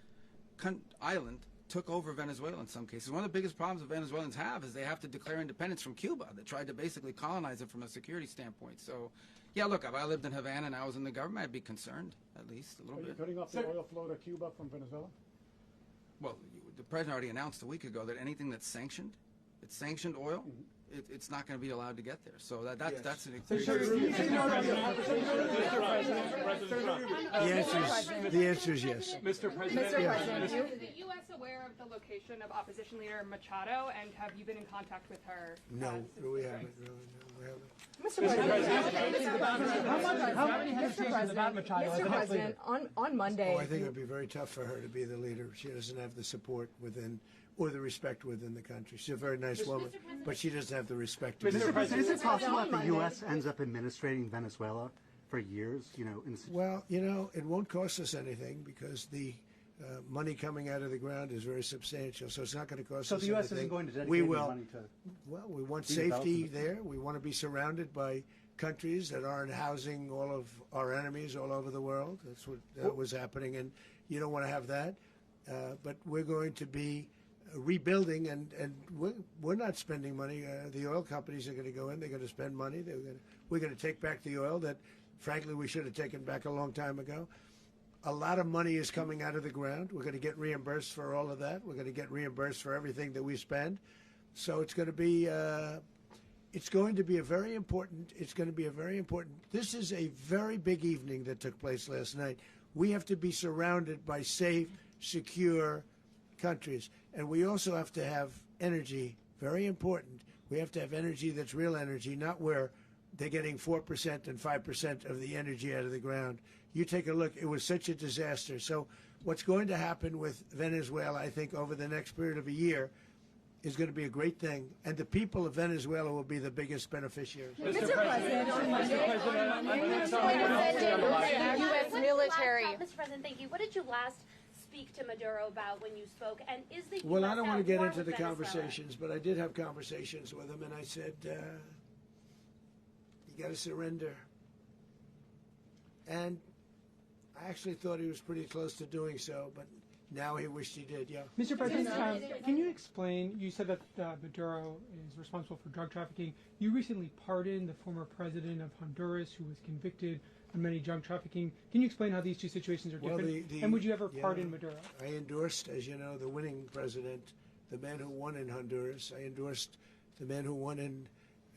island took over Venezuela in some cases. One of the biggest problems that Venezuelans have is they have to declare independence from Cuba. They tried to basically colonize it from a security standpoint. So, yeah, look, if I lived in Havana and I was in the government, I'd be concerned, at least a little bit. Are you cutting off the oil flow to Cuba from Venezuela? Well, the president already announced a week ago that anything that's sanctioned, it's sanctioned oil, it's not going to be allowed to get there. So that's an The answer is yes. Mr. President. Is the U.S. aware of the location of opposition leader Machado, and have you been in contact with her? No, we haven't. No, we haven't. Mr. President, How many hesitations about Machado as the next leader? on Monday. Oh, I think it would be very tough for her to be the leader. She doesn't have the support within, or the respect within the country. She's a very nice woman, but she doesn't have the respect. Mr. President, is it possible that the U.S. ends up administrating Venezuela for years? You know, well, you know, it won't cost us anything because the money coming out of the ground is very substantial, so it's not going to cost us anything. So the U.S. isn't going to dedicate we will. money to. Well, we want safety there. We want to be surrounded by countries that aren't housing all of our enemies all over the world. That's what was happening, and you don't want to have that. But we're going to be rebuilding, and we're not spending money. The oil companies are going to go in. They're going to spend money. We're going to take back the oil that, frankly, we should have taken back a long time ago. A lot of money is coming out of the ground. We're going to get reimbursed for all of that. We're going to get reimbursed for everything that we spend. So it's going to be a very important. This is a very big evening that took place last night. We have to be surrounded by safe, secure countries, and we also have to have energy. Very important. We have to have energy that's real energy, not where they're getting 4% and 5% of the energy out of the ground. You take a look. It was such a disaster. So what's going to happen with Venezuela, I think, over the next period of a year is going to be a great thing. And the people of Venezuela will be the biggest beneficiaries. Mr. President, on Monday, U.S. military. Mr. President, thank you. What did you last speak to Maduro about when you spoke? And is the Well, US I don't want to at get war into with the Venezuela? conversations, but I did have conversations with him, and I said, you got to surrender. And I actually thought he was pretty close to doing so, but now he wished he did, yeah. Mr. President, can you explain, you said that Maduro is responsible for drug trafficking. You recently pardoned the former president of Honduras who was convicted on many drug trafficking. Can you explain how these two situations are different? And would you ever pardon Maduro? I endorsed, as you know, the winning president, the man who won in Honduras. I endorsed the man who won in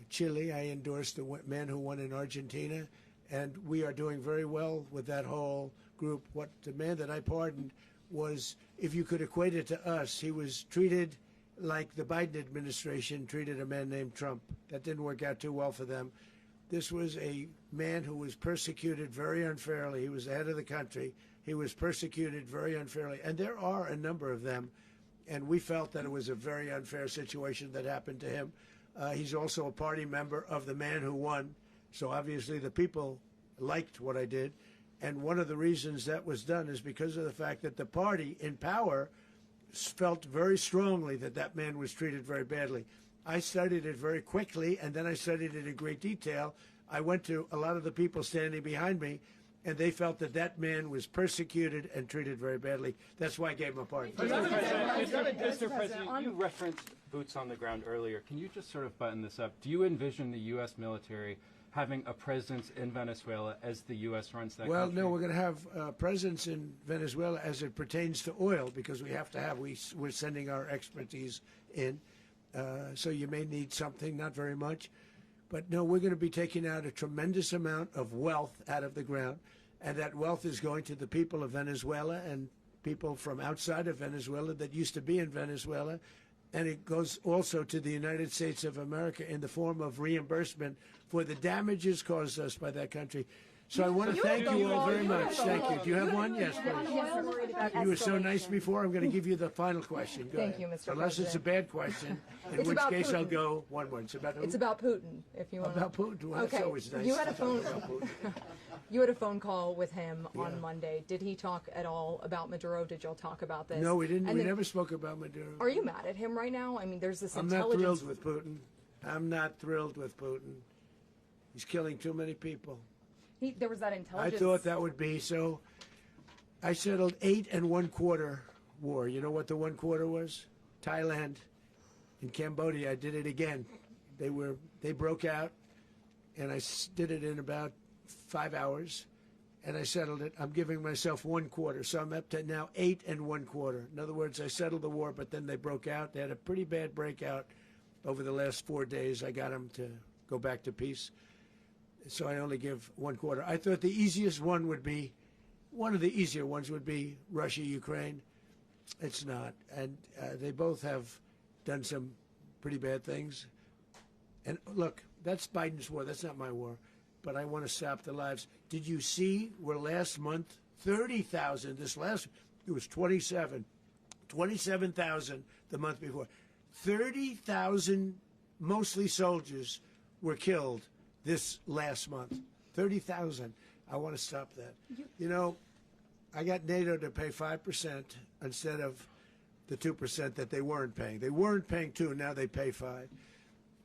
Chile. I endorsed the man who won in Argentina. And we are doing very well with that whole group. What the man that I pardoned was, if you could equate it to us, he was treated like the Biden administration treated a man named Trump. That didn't work out too well for them. This was a man who was persecuted very unfairly. He was the head of the country. He was persecuted very unfairly. And there are a number of them. And we felt that it was a very unfair situation that happened to him. He's also a party member of the man who won. So obviously the people liked what I did. And one of the reasons that was done is because of the fact that the party in power felt very strongly that that man was treated very badly. I studied it very quickly, and then I studied it in great detail. I went to a lot of the people standing behind me, and they felt that that man was persecuted and treated very badly. That's why I gave him a pardon. Mr. President, you referenced boots on the ground earlier. Can you just sort of button this up? Do you envision the U.S. military having a presence in Venezuela as the U.S. runs that country? Well, no, we're going to have a presence in Venezuela as it pertains to oil, because we have to have, we're sending our expertise in. So you may need something, not very much. But no, we're going to be taking out a tremendous amount of wealth out of the ground. and that wealth is going to the people of Venezuela and people from outside of Venezuela that used to be in Venezuela. And it goes also to the United States of America in the form of reimbursement for the damages caused us by that country. So I want to thank you all very much. Thank you. Do you have one? Yes, please. You were so nice before. I'm going to give you the final question. Go Thank ahead. you, Mr. Unless it's a bad question, in which case I'll go one more. It's about who? It's about Putin, if you want. About Putin. Well, that's always nice. You had a to talk phone. about Putin. You had a phone call with him on Yeah. Monday. Did he talk at all about Maduro? Did y'all talk about this? No, we didn't. And We then- never spoke about Maduro. Are you mad at him right now? I mean, there's this I'm not intelligence. thrilled with Putin. I'm not thrilled with Putin. He's killing too many people. There was that intelligence. I thought that would be so. I settled 8 1/4 war. You know what the 1/4 was? Thailand and Cambodia. I did it again. They broke out, and I did it in about 5 hours, and I settled it. I'm giving myself 1/4, so I'm up to now 8 1/4. In other words, I settled the war, but then they broke out. They had a pretty bad breakout over the last 4 days. I got them to go back to peace. So I only give 1/4. I thought the easiest one would be, one of the easier ones would be Russia, Ukraine. It's not. And they both have done some pretty bad things. And look, that's Biden's war. That's not my war. But I want to stop the lives. Did you see where last month, 30,000, it was 27,000 the month before. 30,000, mostly soldiers, were killed this last month. 30,000. I want to stop that. You know, I got NATO to pay 5% instead of the 2% that they weren't paying. They weren't paying 2, now they pay 5.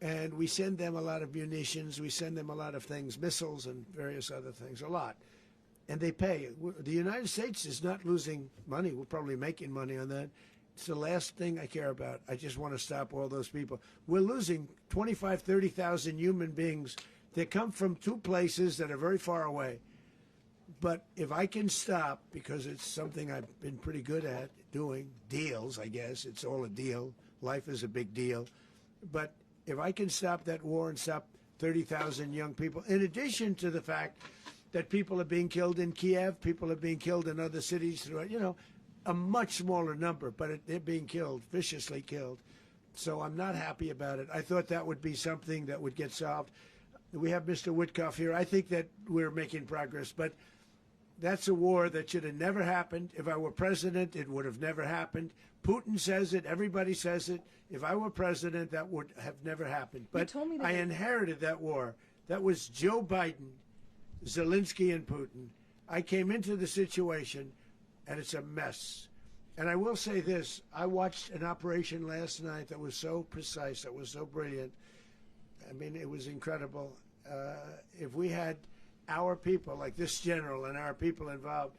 And we send them a lot of munitions, we send them a lot of things, missiles and various other things, a lot. And they pay. The United States is not losing money. We're probably making money on that. It's the last thing I care about. I just want to stop all those people. We're losing 25, 30,000 human beings. They come from 2 places that are very far away. But if I can stop, because it's something I've been pretty good at doing, deals, I guess. It's all a deal. Life is a big deal. But if I can stop that war and stop 30,000 young people, in addition to the fact that people are being killed in Kiev, people are being killed in other cities throughout, you know, a much smaller number, but they're being killed, viciously killed. So I'm not happy about it. I thought that would be something that would get solved. We have Mr. Witkoff here. I think that we're making progress, but that's a war that should have never happened. If I were president, it would have never happened. Putin says it. Everybody says it. If I were president, that would have never happened. But I inherited that war. That was Joe Biden, Zelensky, and Putin. I came into the situation, and it's a mess. And I will say this. I watched an operation last night that was so precise, that was so brilliant. I mean, it was incredible. If we had our people, like this general and our people involved,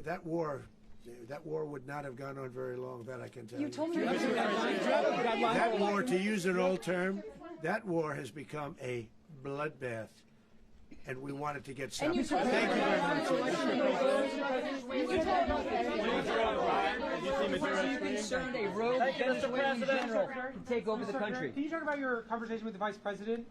that war would not have gone on very long, that I can tell you. You told me that war, to use an old term, that war has become a bloodbath. And we want it to get stopped. Thank you very much. Are you concerned a rogue Venezuelan general can take over the country? Can you talk about your conversation with the vice president?